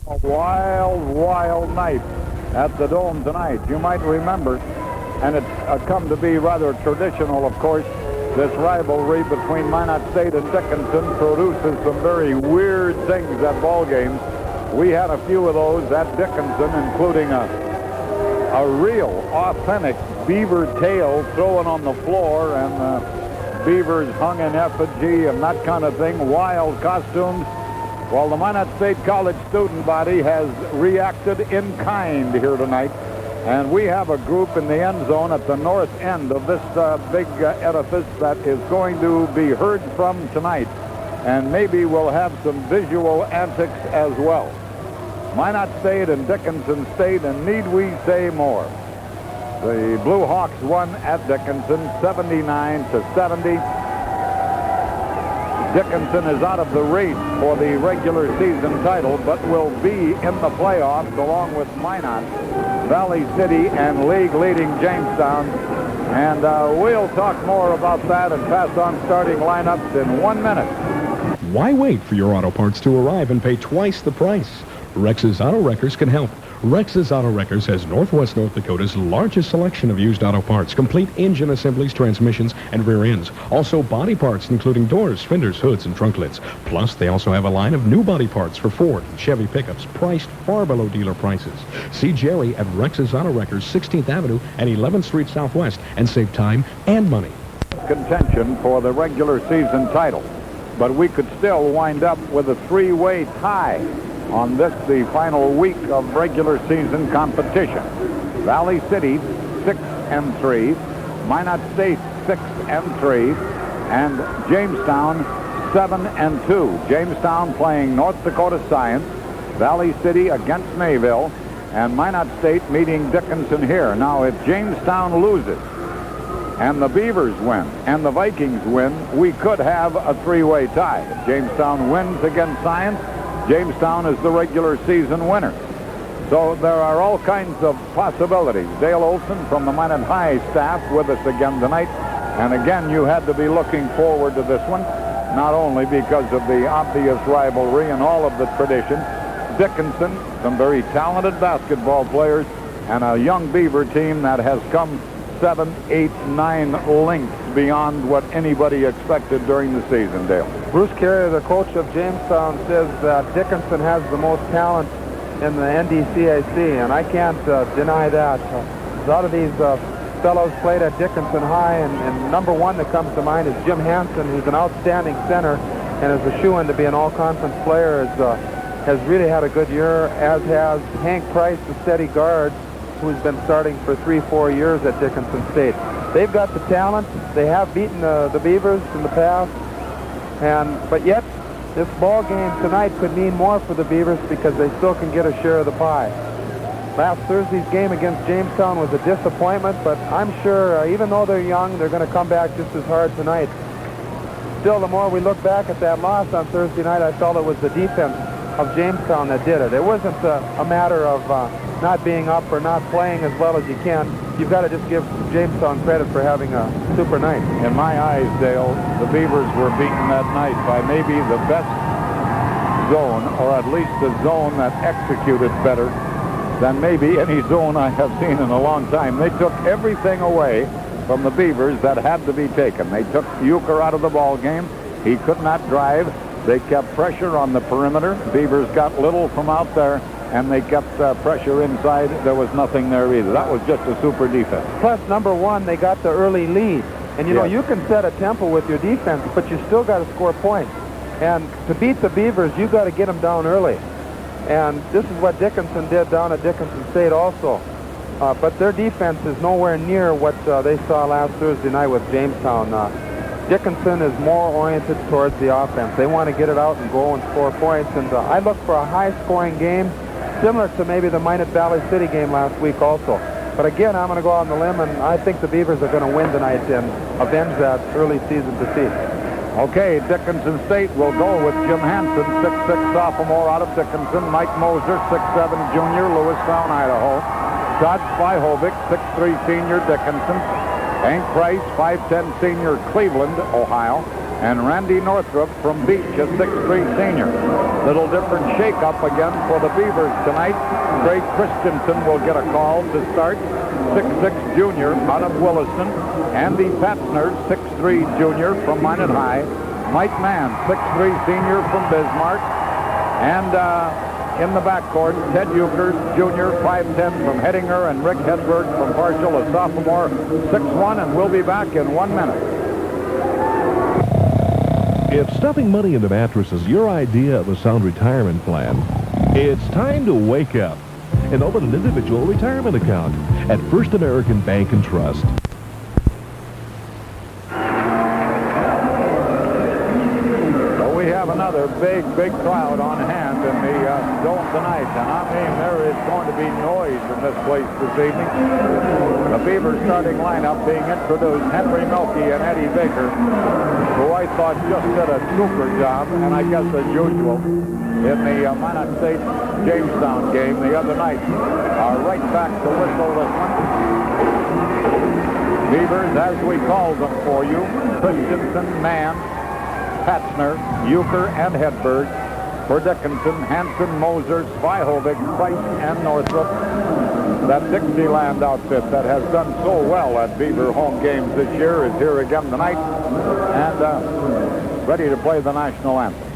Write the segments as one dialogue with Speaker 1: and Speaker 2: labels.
Speaker 1: A wild, wild night at the Dome tonight. You might remember, and it's come to be rather traditional, of course, this rivalry between Minot State and Dickinson produces some very weird things at ball games. We had a few of those at Dickinson, including a real, authentic beaver tail thrown on the floor and beavers hung in effigy and that kind of thing, wild costumes. Well, the Minot State College student body has reacted in kind here tonight, and we have a group in the end zone at the north end of this big edifice that is going to be heard from tonight, and maybe we'll have some visual antics as well. Minot State and Dickinson State, and need we say more? The Blue Hawks won at Dickinson 79-70. Dickinson is out of the race for the regular season title, but will be in the playoffs along with Minot, Valley City, and league-leading Jamestown. And we'll talk more about that and pass on starting lineups in 1 minute.
Speaker 2: Why wait for your auto parts to arrive and pay twice the price? Rex's Auto Wreckers can help. Rex's Auto Wreckers has Northwest North Dakota's largest selection of used auto parts, complete engine assemblies, transmissions, and rear ends. Also body parts, including doors, fenders, hoods, and trunk lids. Plus, they also have a line of new body parts for Ford and Chevy pickups, priced far below dealer prices. See Jerry at Rex's Auto Wreckers, 16th Avenue and 11th Street Southwest, and save time and money.
Speaker 1: Contention for the regular season title, but we could still wind up with a three-way tie on this, the final week of regular season competition. Valley City 6-3, Minot State 6-3, and Jamestown 7-2. Jamestown playing North Dakota Science, Valley City against Mayville, and Minot State meeting Dickinson here. Now, if Jamestown loses and the Beavers win and the Vikings win, we could have a three-way tie. If Jamestown wins against Science, Jamestown is the regular season winner. So there are all kinds of possibilities. Dale Olson from the Minot High staff with us again tonight. And again, you had to be looking forward to this one, not only because of the obvious rivalry and all of the tradition. Dickinson, some very talented basketball players, and a young Beaver team that has come 7, 8, 9 lengths beyond what anybody expected during the season, Dale.
Speaker 3: Bruce Carrier, the coach of Jamestown, says that Dickinson has the most talent in the NDCAC, and I can't deny that. A lot of these fellows played at Dickinson High, and number one that comes to mind is Jim Hansen, who's an outstanding center and is a shoo-in to be an all-conference player, has really had a good year, as has Hank Price, the steady guard, who's been starting for 3-4 years at Dickinson State. They've got the talent. They have beaten the Beavers in the past, but yet this ball game tonight could mean more for the Beavers because they still can get a share of the pie. Last Thursday's game against Jamestown was a disappointment, but I'm sure even though they're young, they're going to come back just as hard tonight. Still, the more we look back at that loss on Thursday night, I felt it was the defense of Jamestown that did it. It wasn't a matter of not being up or not playing as well as you can. You've got to just give Jamestown credit for having a super night.
Speaker 1: In my eyes, Dale, the Beavers were beaten that night by maybe the best zone, or at least the zone that executed better than maybe any zone I have seen in a long time. They took everything away from the Beavers that had to be taken. They took Euchre out of the ball game. He could not drive. They kept pressure on the perimeter. Beavers got little from out there, and they kept pressure inside. There was nothing there either. That was just a super defense.
Speaker 3: Plus, number one, they got the early lead. And, you know, you can set a tempo with your defense, but you still got to score points. And to beat the Beavers, you got to get them down early. And this is what Dickinson did down at Dickinson State also. But their defense is nowhere near what they saw last Thursday night with Jamestown. Dickinson is more oriented towards the offense. They want to get it out and go and score points. And I look for a high-scoring game, similar to maybe the Minot Valley City game last week also. But again, I'm going to go out on the limb, and I think the Beavers are going to win tonight and avenge that early season defeat.
Speaker 1: Okay, Dickinson State will go with Jim Hansen, 6'6" sophomore out of Dickinson. Mike Moser, 6'7" junior, Lewistown, Idaho. Todd Spyhovic, 6'3" senior, Dickinson. Hank Price, 5'10" senior, Cleveland, Ohio. And Randy Northrup from Beach, a 6'3" senior. Little different shake-up again for the Beavers tonight. Craig Christensen will get a call to start. 6'6" junior out of Williston. Andy Patzner, 6'3" junior from Minot High. Mike Mann, 6'3" senior from Bismarck. And in the backcourt, Ted Euchre, junior, 5'10" from Hettinger, and Rick Hedberg from Marshall, a sophomore, 6'1", and we'll be back in 1 minute.
Speaker 4: If stuffing money in the mattress is your idea of a sound retirement plan, it's time to wake up and open an individual retirement account at First American Bank and Trust.
Speaker 1: Well, we have another big crowd on hand in the dome tonight, and I mean there is going to be noise in this place this evening. The Beavers starting lineup being introduced: Henry Melky and Eddie Baker, who I thought just did a super job, and I guess as usual, in the Minot State Jamestown game the other night. Right back to whistle this one. Beavers, as we called them for you: Christensen, Mann, Patzner, Euchre, and Hedberg. For Dickinson, Hansen, Moser, Svihowicz, Price, and Northrop. That Dixieland outfit that has done so well at Beaver home games this year is here again tonight and ready to play the national anthem.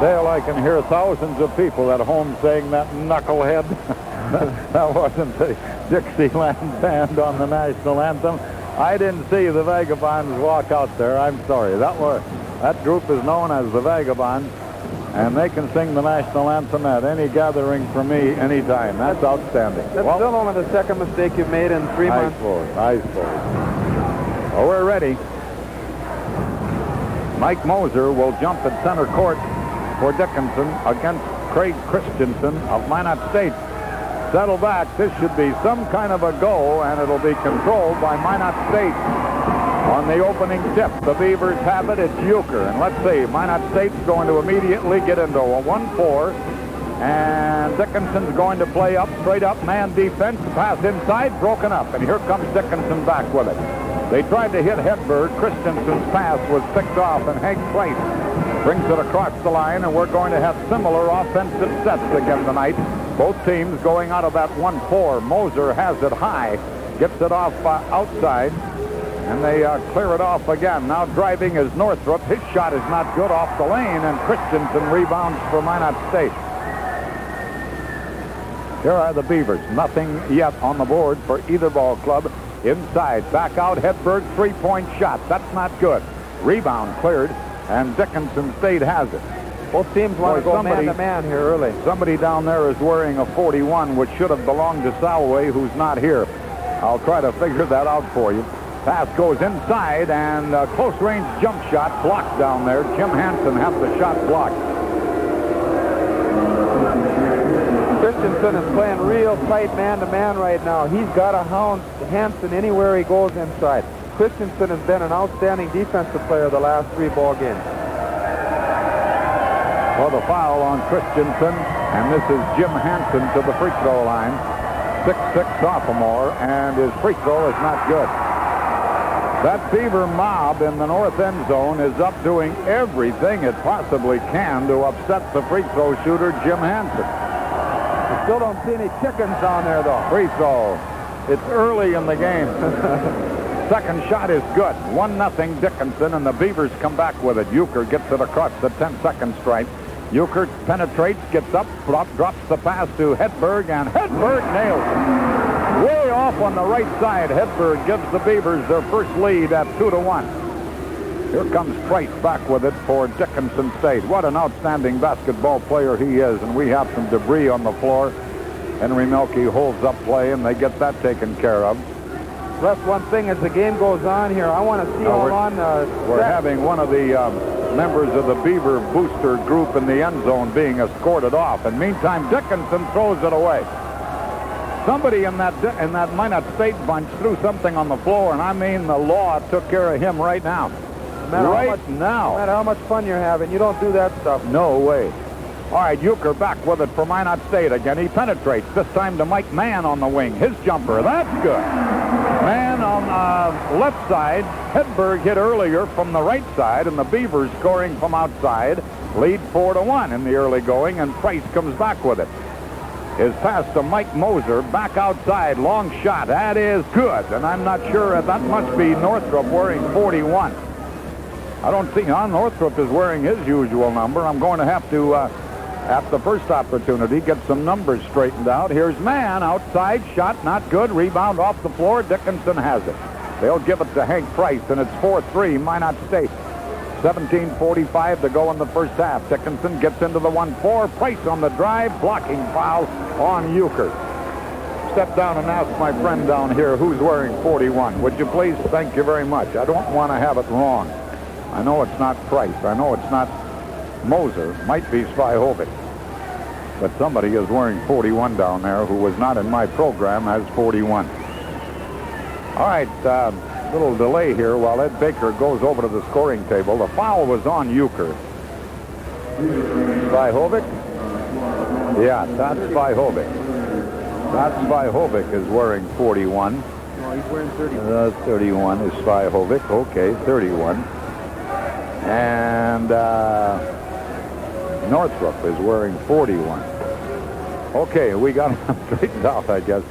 Speaker 1: Dale, I can hear thousands of people at home saying that knucklehead. That wasn't the Dixieland band on the national anthem. I didn't see the Vagabonds walk out there. I'm sorry. That group is known as the Vagabonds, and they can sing the national anthem at any gathering for me anytime. That's outstanding.
Speaker 3: That's still only the second mistake you've made in 3 months.
Speaker 1: I suppose. Well, we're ready. Mike Moser will jump at center court for Dickinson against Craig Christensen of Minot State. Settle back. This should be some kind of a go, and it'll be controlled by Minot State. On the opening tip, the Beavers have it. It's Euchre. And let's see, Minot State's going to immediately get into a 1-4. And Dickinson's going to play up, straight up, man defense. Pass inside, broken up. And here comes Dickinson back with it. They tried to hit Hedberg. Christensen's pass was picked off, and Hank Price brings it across the line, and we're going to have similar offensive sets again tonight. Both teams going out of that 1-4. Moser has it high, gets it off outside, and they clear it off again. Now driving is Northrop. His shot is not good off the lane, and Christensen rebounds for Minot State. Here are the Beavers. Nothing yet on the board for either ball club. Inside, back out, Hedberg, three-point shot. That's not good. Rebound cleared, and Dickinson State has it.
Speaker 3: Both teams want to go man-to-man here early.
Speaker 1: Somebody down there is wearing a 41, which should have belonged to Salway, who's not here. I'll try to figure that out for you. Pass goes inside, and a close-range jump shot blocked down there. Jim Hansen has the shot blocked.
Speaker 3: Christensen is playing real tight man-to-man right now. He's got to hound Hansen anywhere he goes inside. Christensen has been an outstanding defensive player the last 3 ball games.
Speaker 1: For the foul on Christensen, and this is Jim Hansen to the free throw line. 6'6" sophomore, and his free throw is not good. That Beaver mob in the north end zone is up doing everything it possibly can to upset the free throw shooter, Jim Hansen.
Speaker 3: I still don't see any chickens down there, though.
Speaker 1: Free throw. It's early in the game. Second shot is good. 1-0 Dickinson, and the Beavers come back with it. Euchre gets it across the 10-second stripe. Euchre penetrates, gets up, drops the pass to Hedberg, and Hedberg nails it. Way off on the right side. Hedberg gives the Beavers their first lead at 2-1. Here comes Price back with it for Dickinson State. What an outstanding basketball player he is, and we have some debris on the floor. Henry Mielke holds up play, and they get that taken care of.
Speaker 3: That's one thing as the game goes on here. I want to see how long...
Speaker 1: We're having one of the members of the Beaver booster group in the end zone being escorted off. And meantime, Dickinson throws it away. Somebody in that Minot State bunch threw something on the floor, and I mean the law took care of him right now.
Speaker 3: No matter how much fun you're having, you don't do that stuff.
Speaker 1: No way. All right, Euchre back with it for Minot State again. He penetrates, this time to Mike Mann on the wing. His jumper, that's good. Mann on the left side. Hedberg hit earlier from the right side, and the Beavers scoring from outside. Lead 4-1 in the early going, and Price comes back with it. His pass to Mike Moser, back outside, long shot. That is good, and I'm not sure. That must be Northrup wearing 41. I don't think Northrup is wearing his usual number. I'm going to have to, at the first opportunity, get some numbers straightened out. Here's Mann, outside, shot not good, rebound off the floor. Dickinson has it. They'll give it to Hank Price, and it's 4-3, Minot State. 17:45 to go in the first half. Dickinson gets into the 1-4. Price on the drive, blocking foul on Euchre. Step down and ask my friend down here who's wearing 41. Would you please? Thank you very much. I don't want to have it wrong. I know it's not Price. I know it's not Moser. Might be Svihovic. But somebody is wearing 41 down there who was not in my program as 41. All right, little delay here while Ed Baker goes over to the scoring table. The foul was on Euchre. Svihovic? Yeah, that's Svihovic. That Svihovic is wearing 41.
Speaker 3: No, he's wearing 31.
Speaker 1: 31 is Svihovic. Okay, 31. And Northrup is wearing 41. Okay, we got him straightened out, I guess.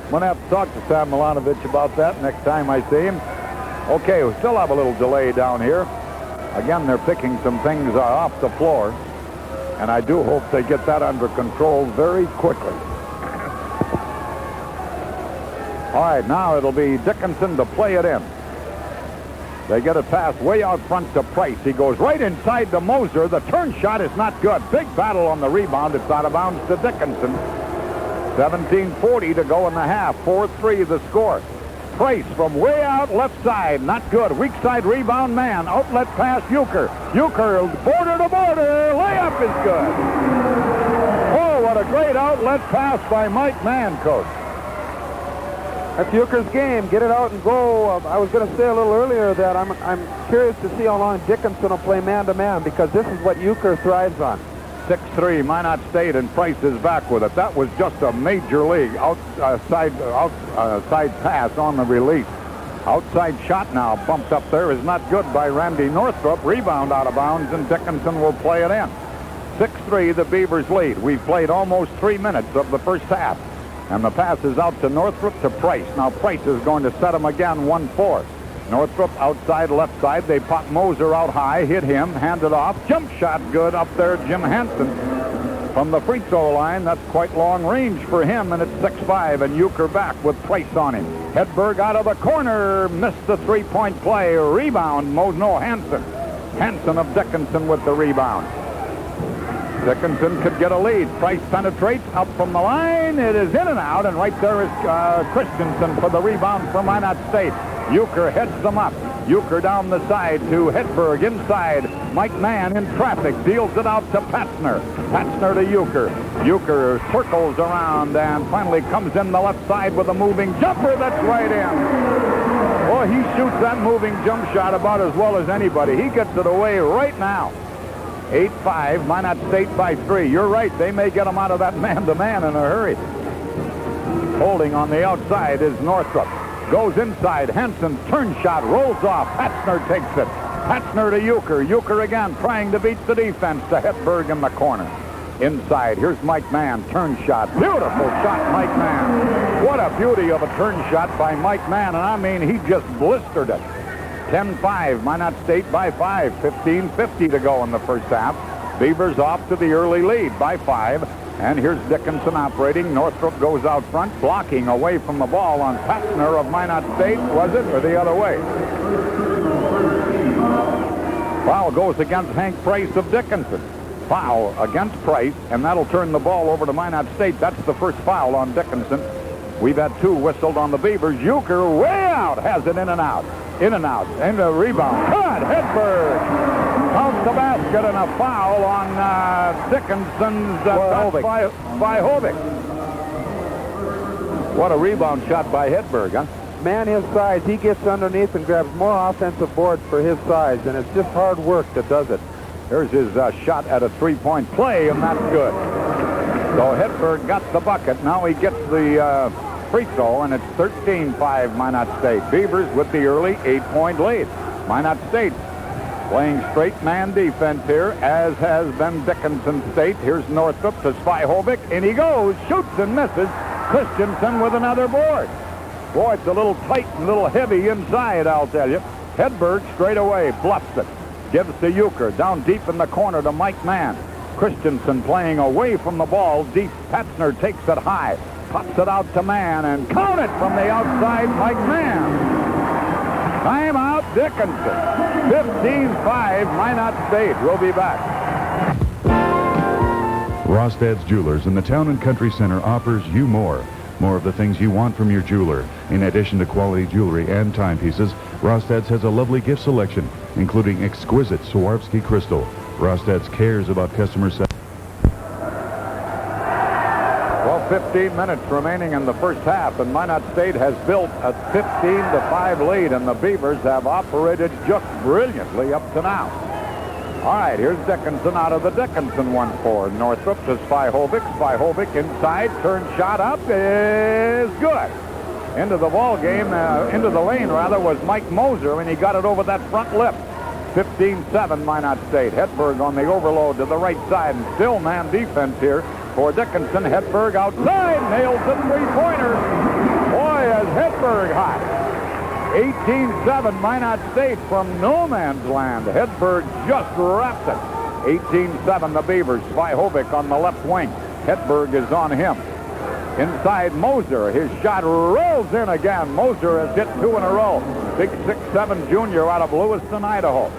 Speaker 1: I'm going to have to talk to Sam Milanovic about that next time I see him. Okay, we still have a little delay down here. Again, they're picking some things off the floor, and I do hope they get that under control very quickly. All right, now it'll be Dickinson to play it in. They get a pass way out front to Price. He goes right inside to Moser. The turn shot is not good. Big battle on the rebound. It's out of bounds to Dickinson. 17:40 to go in the half. 4-3 the score. Price from way out left side. Not good. Weak side rebound man. Outlet pass Euchre. Euchre border to border. Layup is good. Oh, what a great outlet pass by Mike Mann, coach.
Speaker 3: That's Euchre's game. Get it out and go. I was going to say a little earlier that I'm curious to see how long Dickinson will play man-to-man, because this is what Euchre thrives on.
Speaker 1: 6-3, Minot State, and Price is back with it. That was just a major league outside pass on the release. Outside shot now bumped up there is not good by Randy Northrup. Rebound out of bounds, and Dickinson will play it in. 6-3, the Beavers lead. We've played almost 3 minutes of the first half. And the pass is out to Northrup to Price. Now Price is going to set him again 1-4. Northrup outside left side. They pop Moser out high, hit him, hand it off. Jump shot good up there, Jim Hansen. From the free throw line, that's quite long range for him, and it's 6-5, and Euchre back with Price on him. Hedberg out of the corner, missed the three-point play. Rebound, Hansen. Hansen of Dickinson with the rebound. Dickinson could get a lead. Price penetrates up from the line. It is in and out, and right there is Christensen for the rebound for Minot State. Euchre heads them up. Euchre down the side to Hedberg inside. Mike Mann in traffic deals it out to Patzner. Patzner to Euchre. Euchre circles around and finally comes in the left side with a moving jumper that's right in. Boy, he shoots that moving jump shot about as well as anybody. He gets it away right now. 8-5, Minot State by 3. You're right, they may get him out of that man-to-man in a hurry. Holding on the outside is Northrup. Goes inside. Hansen turn shot. Rolls off. Patzner takes it. Patzner to Euchre. Euchre again trying to beat the defense to Hedberg in the corner. Inside. Here's Mike Mann. Turn shot. Beautiful shot, Mike Mann. What a beauty of a turn shot by Mike Mann. And I mean, he just blistered it. 10-5. Minot State by 5. 15:50 to go in the first half. Beavers off to the early lead by 5. And here's Dickinson operating. Northrop goes out front, blocking away from the ball on Patzner of Minot State, was it, or the other way? Foul goes against Hank Price of Dickinson. Foul against Price, and that'll turn the ball over to Minot State. That's the first foul on Dickinson. We've had 2 whistled on the Beavers. Euchre way out, has it in and out. In and out, and a rebound. Good, Hedberg. Counts the basket and a foul on Dickinson's Svihovic. What a rebound shot by Hedberg, huh?
Speaker 3: Man his size, he gets underneath and grabs more offensive boards for his size, and it's just hard work that does it.
Speaker 1: Here's his shot at a three-point play, and that's good. So Hedberg got the bucket. Now he gets the free throw, and it's 13-5 Minot State. Beavers with the early 8-point lead. Minot State playing straight man defense here, as has been Dickinson State. Here's Northrop to Svihovic, and he goes, shoots and misses. Christensen with another board. Boy, it's a little tight and a little heavy inside, I'll tell you. Hedberg straight away bluffs it. Gives to Euchre, down deep in the corner to Mike Mann. Christensen playing away from the ball. Deep. Patzner takes it high. Pops it out to Mann, and count it from the outside, Mike Mann. Timeout, Dickinson. 15-5, Minot State. We'll be back.
Speaker 5: Rostad's Jewelers in the Town and Country Center offers you more. More of the things you want from your jeweler. In addition to quality jewelry and timepieces, Rostad's has a lovely gift selection, including exquisite Swarovski crystal. Rostad's cares about customer satisfaction.
Speaker 1: 15 minutes remaining in the first half, and Minot State has built a 15-5 lead, and the Beavers have operated just brilliantly up to now. All right, here's Dickinson out of the Dickinson 1-4. Northrop to Svihovic. Svihovic inside, turn shot up is good. Into the ball game, into the lane rather, was Mike Moser, and he got it over that front lip. 15-7 Minot State. Hedberg on the overload to the right side, and still man defense here for Dickinson. Hedberg outside, nails the three-pointer. Boy, is Hedberg hot. 18-7 Minot State from no man's land. Hedberg just wrapped it. 18-7 the Beavers. Svihovic on the left wing. Hedberg is on him. Inside Moser. His shot rolls in again. Moser has hit 2 in a row. Big 6'7" junior out of Lewiston, Idaho.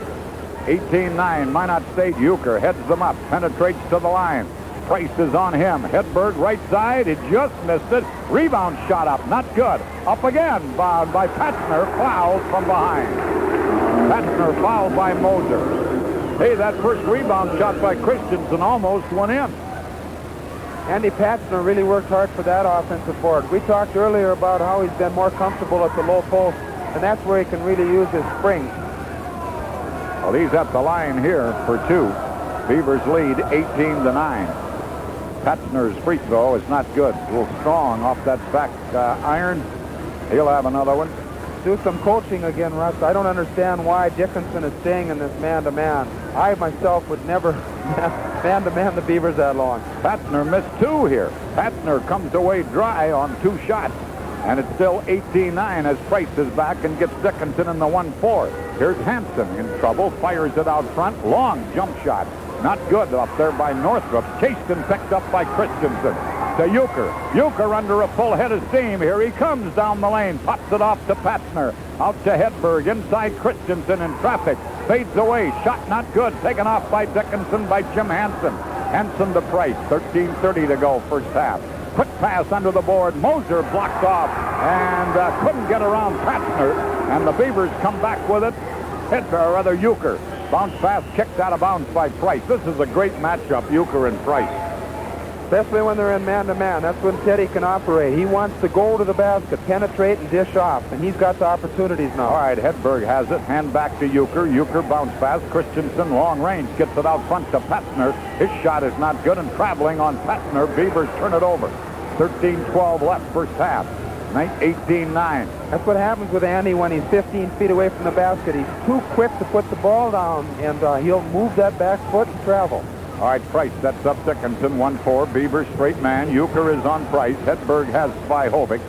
Speaker 1: 18-9 Minot State. Euchre heads them up. Penetrates to the line. Price is on him. Hedberg right side. It just missed it. Rebound shot up. Not good. Up again by Patzner. Fouled from behind. Patzner fouled by Moser. Hey, that first rebound shot by Christensen almost went in.
Speaker 3: Andy Patzner really worked hard for that offensive board. We talked earlier about how he's been more comfortable at the low post, and that's where he can really use his spring.
Speaker 1: Well, he's at the line here for 2. Beavers lead 18-9. Patzner's free throw is not good. A little strong off that back iron. He'll have another one.
Speaker 3: Do some coaching again, Russ. I don't understand why Dickinson is staying in this man-to-man. I myself would never man-to-man the Beavers that long.
Speaker 1: Patzner missed 2 here. Patzner comes away dry on 2 shots. And it's still 18-9 as Price is back and gets Dickinson in the 1-4. Here's Hansen in trouble. Fires it out front. Long jump shot. Not good up there by Northrop. Chased and picked up by Christensen. To Euchre. Euchre under a full head of steam. Here he comes down the lane. Pops it off to Patzner. Out to Hedberg. Inside Christensen in traffic. Fades away. Shot not good. Taken off by Dickinson by Jim Hansen. Hansen to Price. 13:30 to go first half. Quick pass under the board. Moser blocked off and couldn't get around Patzner. And the Beavers come back with it. Euchre. Bounce pass kicked out of bounds by Price. This is a great matchup, Euchre and Price.
Speaker 3: Especially when they're in man-to-man. That's when Teddy can operate. He wants to go to the basket, penetrate, and dish off. And he's got the opportunities now.
Speaker 1: All right, Hedberg has it. Hand back to Euchre. Euchre bounce pass. Christensen, long range, gets it out front to Patzner. His shot is not good, and traveling on Patzner. Beavers turn it over. 13-12 left first half. 18-9.
Speaker 3: That's what happens with Andy when he's 15 feet away from the basket. He's too quick to put the ball down, and he'll move that back foot and travel.
Speaker 1: All right, Price sets up Dickinson, 1-4. Beaver straight man. Euchre is on Price. Hedberg has Svihovic.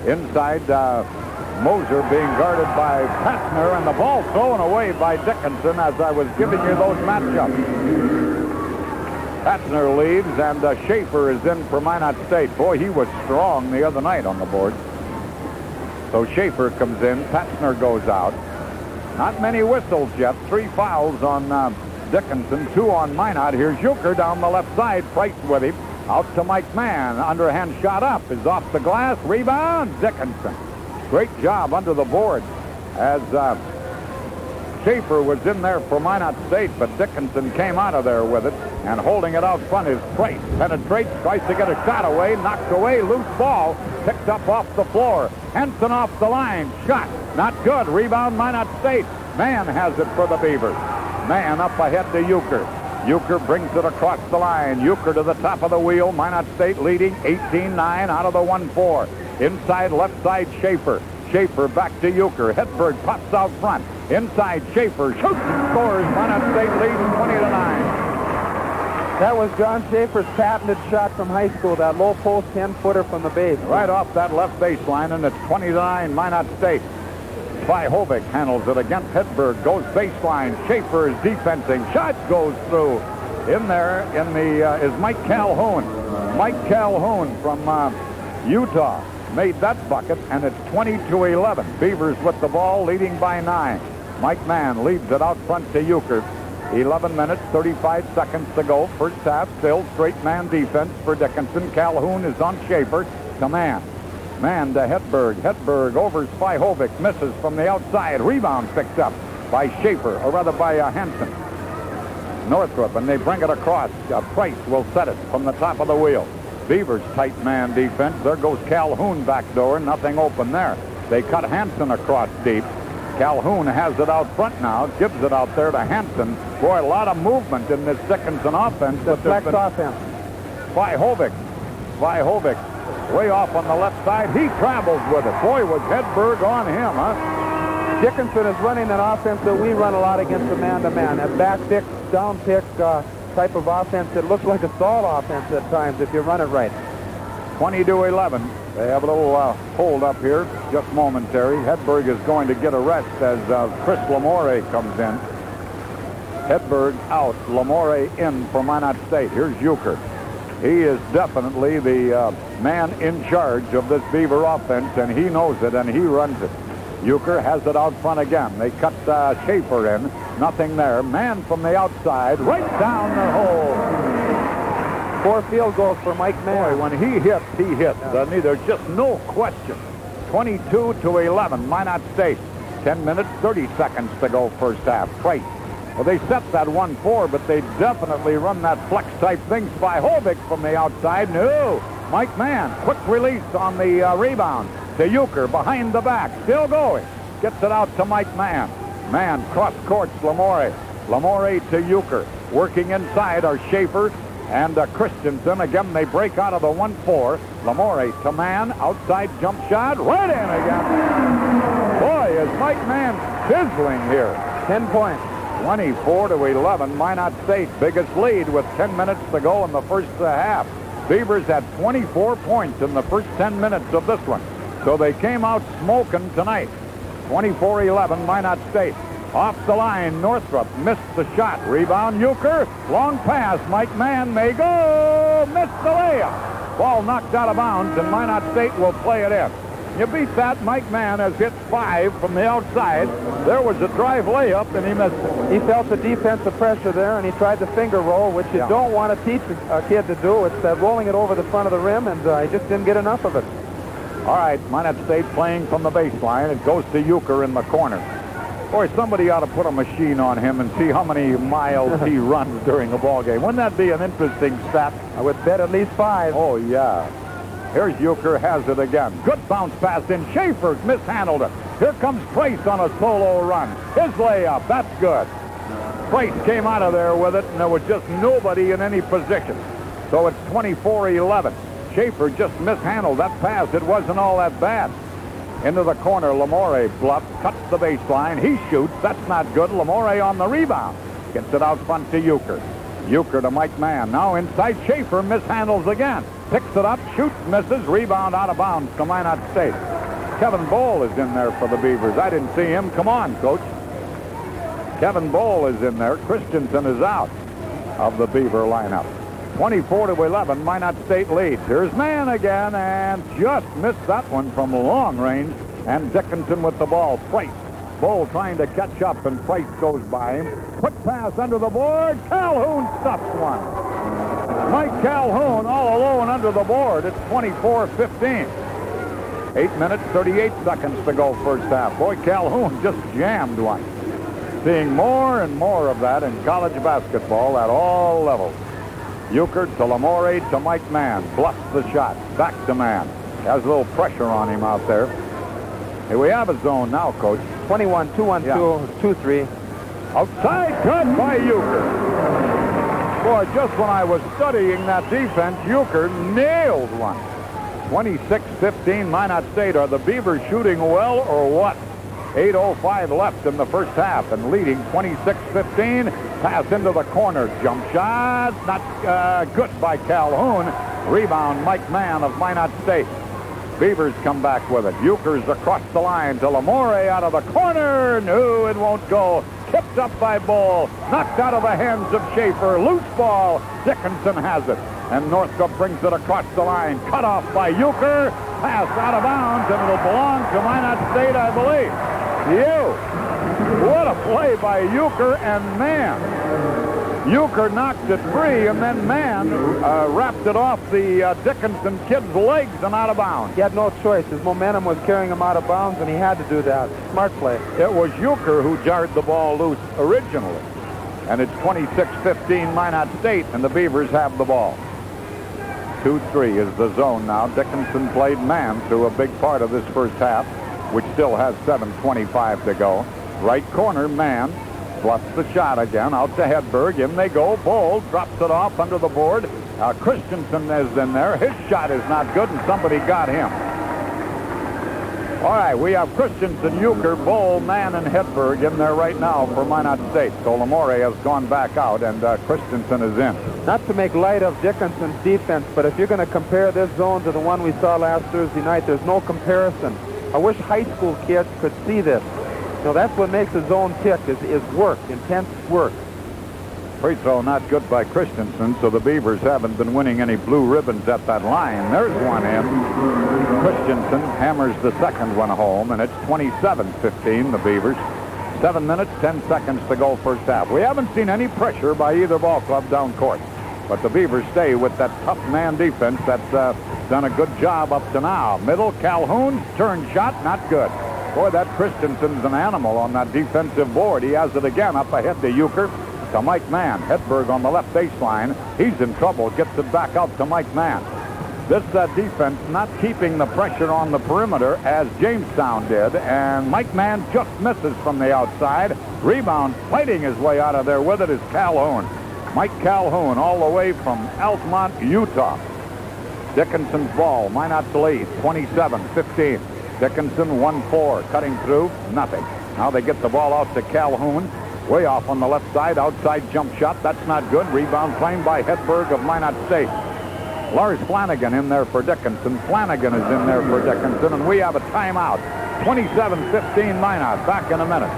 Speaker 1: Inside, Moser being guarded by Pastner, and the ball thrown away by Dickinson as I was giving you those matchups. Pastner leaves, and Schaefer is in for Minot State. Boy, he was strong the other night on the board. So Schaefer comes in. Pastner goes out. Not many whistles yet. 3 fouls on Dickinson, 2 on Minot. Here's Euchre down the left side. Price with him. Out to Mike Mann. Underhand shot up. Is off the glass. Rebound. Dickinson. Great job under the board as Schaefer was in there for Minot State, but Dickinson came out of there with it, and holding it out front is Price. Penetrates, tries to get a shot away, knocked away, loose ball, picked up off the floor. Henson off the line, shot, not good. Rebound, Minot State. Mann has it for the Beavers. Mann up ahead to Euchre. Euchre brings it across the line. Euchre to the top of the wheel. Minot State leading 18-9 out of the 1-4. Inside left side, Schaefer. Schaefer back to Euchre. Hedberg pops out front. Inside, Schaefer shoots and scores. Minot State leads 20-9.
Speaker 3: That was John Schaefer's patented shot from high school, that low post 10-footer from the base.
Speaker 1: Right off that left baseline, and it's 20-9 Minot State. Svihovic handles it against Hedberg. Goes baseline. Schaefer is defensing. Shot goes through. In there is Mike Calhoun. Mike Calhoun from Utah made that bucket, and it's 20-11. Beavers with the ball, leading by 9. Mike Mann leads it out front to Euchre. 11 minutes, 35 seconds to go. First half, still straight man defense for Dickinson. Calhoun is on Schaefer to Mann. Mann to Hedberg. Hedberg over Svihovic. Misses from the outside. Rebound picked up by Schaefer, or rather by Hansen. Northrop, and they bring it across. Price will set it from the top of the wheel. Beavers tight man defense. There goes Calhoun back door. Nothing open there. They cut Hansen across deep. Calhoun has it out front now. Gives it out there to Hansen. Boy, a lot of movement in this Dickinson offense.
Speaker 3: The flex offense.
Speaker 1: Svihovic way off on the left side. He travels with it. Boy, was Hedberg on him, huh?
Speaker 3: Dickinson is running an offense that we run a lot against the man-to-man. That back pick, down pick type of offense that looks like a stall offense at times if you run it right.
Speaker 1: 20-11. They have a little hold up here, just momentary. Hedberg is going to get a rest as Chris Lamore comes in. Hedberg out, Lamore in for Minot State. Here's Euchre. He is definitely the man in charge of this Beaver offense, and he knows it, and he runs it. Euchre has it out front again. They cut Schaefer in. Nothing there. Mann from the outside, right down the hole.
Speaker 3: 4 field goals for Mike Mann.
Speaker 1: Boy, when he hits, doesn't he? There's just no question. 22-11, Minot State. 10 minutes, 30 seconds to go first half. Price. Well, they set that 1-4, but they definitely run that flex-type thing. Svihovic from the outside. No. Mike Mann, quick release on the rebound. To Euchre, behind the back. Still going. Gets it out to Mike Mann. Mann cross courts Lamore. Lamore to Euchre. Working inside are Schaefer and Christensen. Again, they break out of the 1-4. Lamore to Mann. Outside jump shot. Right in again. Boy, is Mike Mann sizzling here.
Speaker 3: 10 points.
Speaker 1: 24-11. Minot State, biggest lead with 10 minutes to go in the first half. Beavers had 24 points in the first 10 minutes of this one. So they came out smoking tonight. 24-11, Minot State. Off the line, Northrop missed the shot. Rebound, Euchre. Long pass. Mike Mann may go. Missed the layup. Ball knocked out of bounds, and Minot State will play it in. You beat that. Mike Mann has hit 5 from the outside. There was a drive layup, and he missed it.
Speaker 3: He felt the defensive pressure there, and he tried the finger roll, which you don't want to teach a kid to do. It's rolling it over the front of the rim, and he just didn't get enough of it.
Speaker 1: All right, Minot State playing from the baseline. It goes to Euchre in the corner. Boy, somebody ought to put a machine on him and see how many miles he runs during a ball game. Wouldn't that be an interesting stat?
Speaker 3: I would bet at least 5.
Speaker 1: Oh, yeah. Here's Euchre, has it again. Good bounce pass in. Schaefer mishandled it. Here comes Price on a solo run. His layup, that's good. Price came out of there with it, and there was just nobody in any position. So it's 24-11. Schaefer just mishandled that pass. It wasn't all that bad. Into the corner, Lamore bluffs, cuts the baseline. He shoots. That's not good. Lamore on the rebound. Gets it out front to Euchre. Euchre to Mike Mann. Now inside, Schaefer mishandles again. Picks it up, shoots, misses. Rebound out of bounds to Minot State. Kevin Bowl is in there for the Beavers. I didn't see him. Come on, Coach. Kevin Bowl is in there. Christensen is out of the Beaver lineup. 24-11, Minot State leads. Here's Mann again, and just missed that one from long range. And Dickinson with the ball. Price. Bowl trying to catch up, and Price goes by him. Quick pass under the board. Calhoun stops one. Mike Calhoun all alone under the board. It's 24-15. 8 minutes, 38 seconds to go first half. Boy, Calhoun just jammed one. Seeing more and more of that in college basketball at all levels. Euchre to Lamore to Mike Mann. Bluffs the shot. Back to Mann. Has a little pressure on him out there. Here we have a zone now, Coach.
Speaker 3: 21, 2-1-2, 2-3.
Speaker 1: Outside cut by Euchre. Boy, just when I was studying that defense, Euchre nailed one. 26-15, Minot State. Are the Beavers shooting well or what? 8:05 left in the first half and leading 26-15. Pass into the corner. Jump shot. Not good by Calhoun. Rebound, Mike Mann of Minot State. Beavers come back with it. Euchre's across the line to Lamore out of the corner. No, it won't go. Tipped up by Bull. Knocked out of the hands of Schaefer. Loose ball. Dickinson has it. And Northrup brings it across the line. Cut off by Euchre. Pass out of bounds, and it'll belong to Minot State, I believe. What a play by Euchre and Mann. Euchre knocked it free, and then Mann wrapped it off the Dickinson kid's legs and out of bounds.
Speaker 3: He had no choice. His momentum was carrying him out of bounds, and he had to do that. Smart play.
Speaker 1: It was Euchre who jarred the ball loose originally. And it's 26-15 Minot State, and the Beavers have the ball. 2-3 is the zone now. Dickinson played man through a big part of this first half, which still has 7:25 to go. Right corner, Mann bluffs the shot again. Out to Hedberg. In they go. Bull drops it off under the board. Christensen is in there. His shot is not good, and somebody got him. All right, we have Christensen, Euchre, Bull, Mann, and Hedberg in there right now for Minot State. So Lamore has gone back out, and Christensen is in.
Speaker 3: Not to make light of Dickinson's defense, but if you're going to compare this zone to the one we saw last Thursday night, there's no comparison. I wish high school kids could see this. You know, that's what makes a zone tick, is work, intense work.
Speaker 1: Free throw not good by Christensen, so the Beavers haven't been winning any blue ribbons at that line. There's one in. Christensen hammers the second one home, and it's 27-15, the Beavers. 7 minutes, 10 seconds to go first half. We haven't seen any pressure by either ball club down court, but the Beavers stay with that tough man defense that's done a good job up to now. Middle, Calhoun's turn shot, not good. Boy, that Christensen's an animal on that defensive board. He has it again up ahead to Euchre, to Mike Mann. Hedberg on the left baseline. He's in trouble. Gets it back out to Mike Mann. This defense not keeping the pressure on the perimeter as Jamestown did, and Mike Mann just misses from the outside. Rebound, fighting his way out of there with it is Calhoun. Mike Calhoun all the way from Altamont, Utah. Dickinson's ball. Minot's lead, 27-15. Dickinson 1-4, cutting through, nothing. Now they get the ball out to Calhoun. Way off on the left side, outside jump shot. That's not good. Rebound claimed by Hedberg of Minot State. Lars Flanagan in there for Dickinson. Flanagan is in there for Dickinson, and we have a timeout. 27-15 Minot. Back in a minute.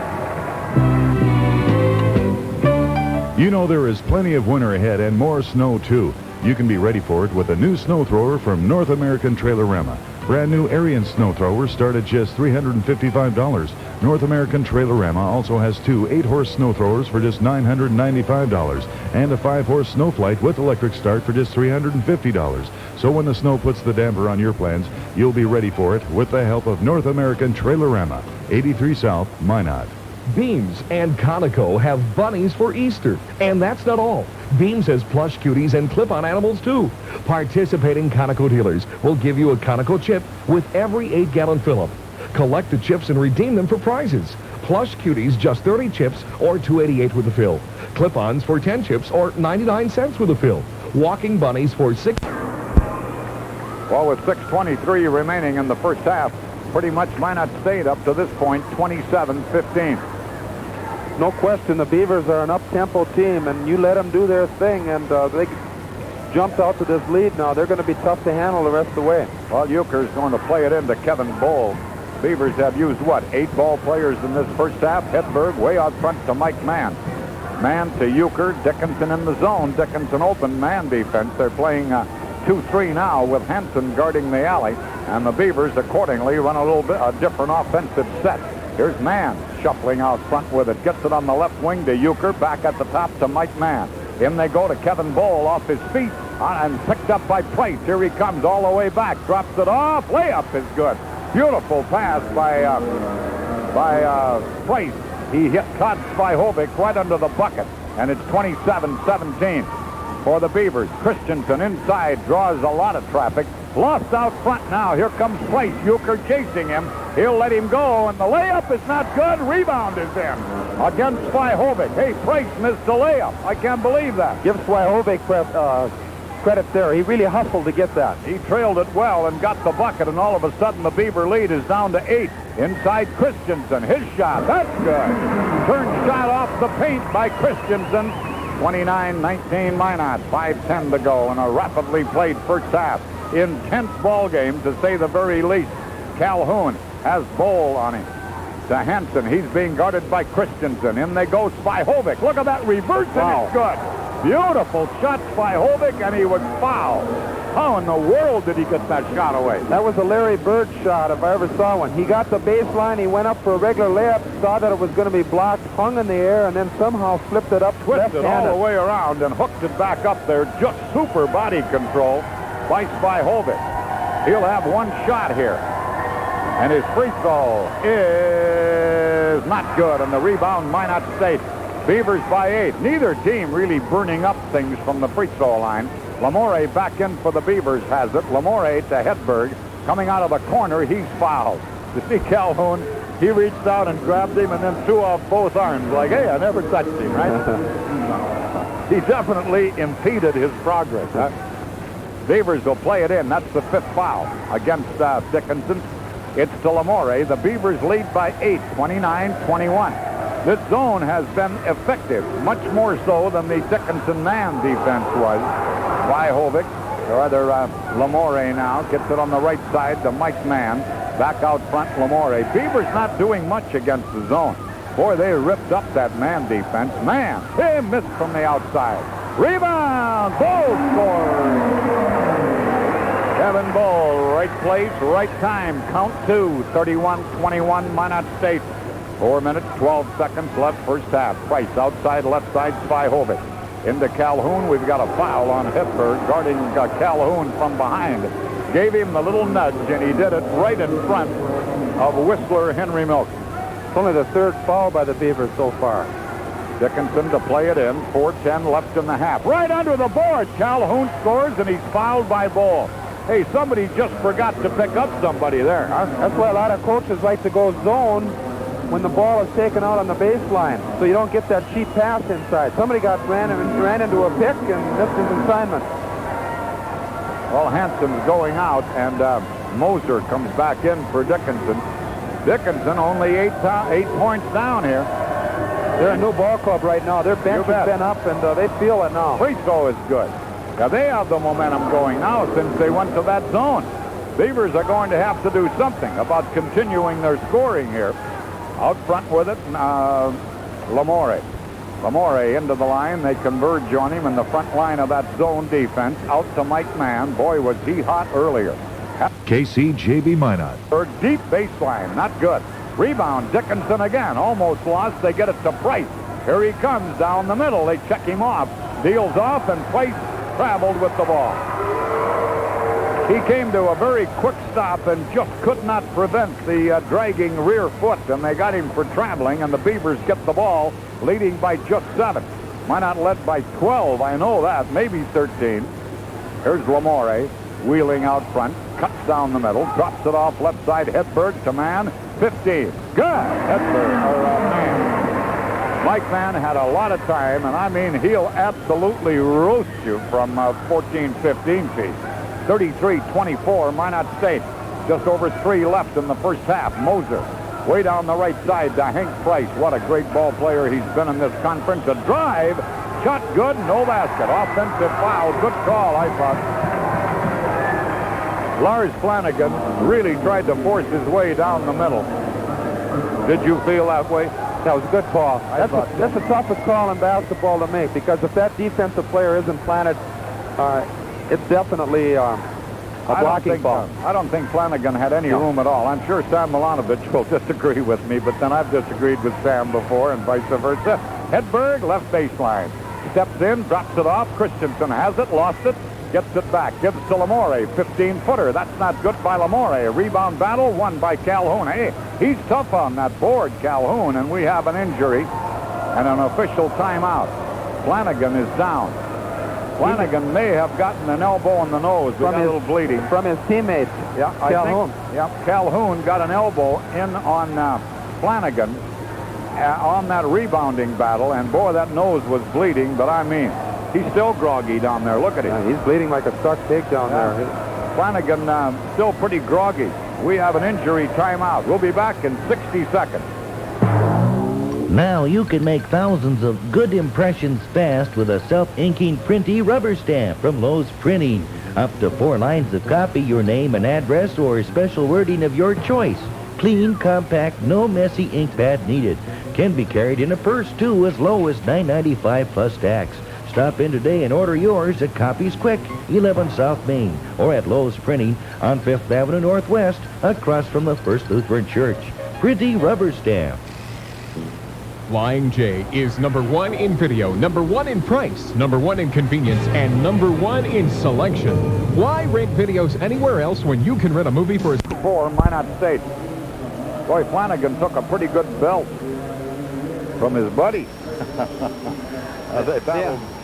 Speaker 5: You know there is plenty of winter ahead and more snow, too. You can be ready for it with a new snow thrower from North American Trailer-Rama. Brand new Arian snow throwers start at just $355. North American Trailer-Rama also has two 8-horse snow throwers for just $995 and a 5-horse snow flight with electric start for just $350. So when the snow puts the damper on your plans, you'll be ready for it with the help of North American Trailer-Rama, 83 South, Minot.
Speaker 4: Beams and Conoco have bunnies for Easter. And that's not all. Beams has plush cuties and clip-on animals, too. Participating Conoco dealers will give you a Conoco chip with every 8-gallon fill-up. Collect the chips and redeem them for prizes. Plush cuties, just 30 chips or $2.88 with a fill. Clip-ons for 10 chips or 99 cents with a fill. Walking bunnies for $6.
Speaker 1: Well, with 6:23 remaining in the first half, pretty much Minot State up to this point, 27-15.
Speaker 3: No question, the Beavers are an up-tempo team, and you let them do their thing, and they jumped out to this lead now. They're going to be tough to handle the rest of the way.
Speaker 1: Well, Euchre's going to play it into Kevin Bowl. Beavers have used, what, 8 ball players in this first half. Hedberg way out front to Mike Mann. Mann to Euchre. Dickinson in the zone. Dickinson open man defense. They're playing 2-3 now with Hansen guarding the alley. And the Beavers accordingly run a little bit a different offensive set. Here's Mann shuffling out front with it. Gets it on the left wing to Euchre. Back at the top to Mike Mann. In they go to Kevin Bowl off his feet and picked up by Price. Here he comes all the way back. Drops it off. Layup is good. Beautiful pass by Price. He hit Todd Svihovic right under the bucket. And it's 27-17 for the Beavers. Christensen inside draws a lot of traffic. Lost out front now. Here comes Price. Euchre chasing him. He'll let him go, and the layup is not good. Rebound is in against Svihovic. Hey, Price missed the layup. I can't believe that.
Speaker 3: Give Svihovic credit there. He really hustled to get that.
Speaker 1: He trailed it well and got the bucket, and all of a sudden the Beaver lead is down to 8. Inside Christensen. His shot. That's good. Turn shot off the paint by Christensen. 29-19 Minot. 5:10 to go in a rapidly played first half. Intense ball game, to say the very least. Calhoun has Bowl on him. To Hansen. He's being guarded by Christensen. In they go. Svihovic. Look at that reverse, and it's good. Beautiful shot, Svihovic, and he was fouled. How in the world did he get that shot away?
Speaker 3: That was a Larry Bird shot, if I ever saw one. He got the baseline, he went up for a regular layup, saw that it was going to be blocked, hung in the air, and then somehow flipped it up
Speaker 1: Twisted all the way around and hooked it back up there. Just super body control by Svihovic. He'll have one shot here. And his free throw is not good. And the rebound, Minot State. Beavers by 8. Neither team really burning up things from the free throw line. Lamore back in for the Beavers has it. Lamore to Hedberg. Coming out of the corner, he's fouled. You see Calhoun, he reached out and grabbed him and then threw off both arms like, hey, I never touched him, right? He definitely impeded his progress. Beavers will play it in. That's the 5th foul against Dickinson. It's to Lamore. The Beavers lead by 8, 29-21. This zone has been effective, much more so than the Dickinson man defense was. Svihovic, or rather Lamore now, gets it on the right side to Mike Mann. Back out front, Lamore. Beavers not doing much against the zone. Boy, they ripped up that man defense. Man, he missed from the outside. Rebound! Bowl scores! Kevin Bowl, right place, right time. Count 2, 31-21, Minot State. 4 minutes, 12 seconds left first half. Price outside, left side, Svihovic. Into Calhoun. We've got a foul on Hedberg, guarding Calhoun from behind. Gave him the little nudge, and he did it right in front of Whistler Henry Milk.
Speaker 3: It's only the 3rd foul by the Beavers so far.
Speaker 1: Dickinson to play it in. 4:10 left in the half. Right under the board. Calhoun scores, and he's fouled by Bowl. Hey, somebody just forgot to pick up somebody there. Huh?
Speaker 3: That's why a lot of coaches like to go zone when the ball is taken out on the baseline, so you don't get that cheap pass inside. Somebody ran into a pick and missed his assignment.
Speaker 1: Well, Hansen's going out, and Moser comes back in for Dickinson. Dickinson only 8 points down here.
Speaker 3: They're a new ball club right now. Their bench has been up, and they feel it now.
Speaker 1: Free throw is good. Now, they have the momentum going now since they went to that zone. Beavers are going to have to do something about continuing their scoring here. Out front with it, Lamore. Lamore into the line. They converge on him in the front line of that zone defense. Out to Mike Mann. Boy, was he hot earlier.
Speaker 5: KCJB Minot.
Speaker 1: Deep baseline. Not good. Rebound. Dickinson again. Almost lost. They get it to Price. Here he comes down the middle. They check him off. Deals off, and Price traveled with the ball. He came to a very quick stop and just could not prevent the dragging rear foot, and they got him for traveling, and the Beavers get the ball, leading by just 7. Minot led by 12, I know that, maybe 13. Here's Lamore, wheeling out front, cuts down the middle, drops it off left side, Hedberg to Mann, 15. Good! Hedberg, or Mann. Mike Mann had a lot of time, and I mean, he'll absolutely roast you from 14, 15 feet. 33-24, Minot State. Just over 3 left in the first half. Moser way down the right side to Hank Price. What a great ball player he's been in this conference. A drive, shot good, no basket. Offensive foul, good call, I thought. Lars Flanagan really tried to force his way down the middle. Did you feel that way?
Speaker 3: That was a good call. That's the toughest call in basketball to make, because if that defensive player isn't planted, it's definitely a blocking ball.
Speaker 1: I don't think Flanagan had any room at all. I'm sure Sam Milanovic will disagree with me, but then I've disagreed with Sam before and vice versa. Hedberg, left baseline. Steps in, drops it off. Christensen has it, lost it, gets it back. Gives to Lamore, 15-footer. That's not good by Lamore. Rebound battle won by Calhoun. Hey, he's tough on that board, Calhoun, and we have an injury and an official timeout. Flanagan is down. Flanagan may have gotten an elbow in the nose. We got a little bleeding.
Speaker 3: From his teammate, Calhoun.
Speaker 1: Calhoun got an elbow in on Flanagan on that rebounding battle, and boy, that nose was bleeding, but I mean, he's still groggy down there. Look at him.
Speaker 3: He's bleeding like a stuck pig down there.
Speaker 1: Flanagan still pretty groggy. We have an injury timeout. We'll be back in 60 seconds.
Speaker 6: Now you can make thousands of good impressions fast with a self-inking Printy rubber stamp from Lowe's Printing. Up to 4 lines of copy, your name and address, or special wording of your choice. Clean, compact, no messy ink pad needed. Can be carried in a purse, too, as low as $9.95 plus tax. Stop in today and order yours at Copies Quick, 11 South Main, or at Lowe's Printing on 5th Avenue Northwest, across from the First Lutheran Church. Printy rubber stamp.
Speaker 2: Flying J is #1 in video, #1 in price, #1 in convenience, and #1 in selection. Why rent videos anywhere else when you can rent a movie for
Speaker 1: 4, Minot State. Boy, Flanagan took a pretty good belt from his buddy.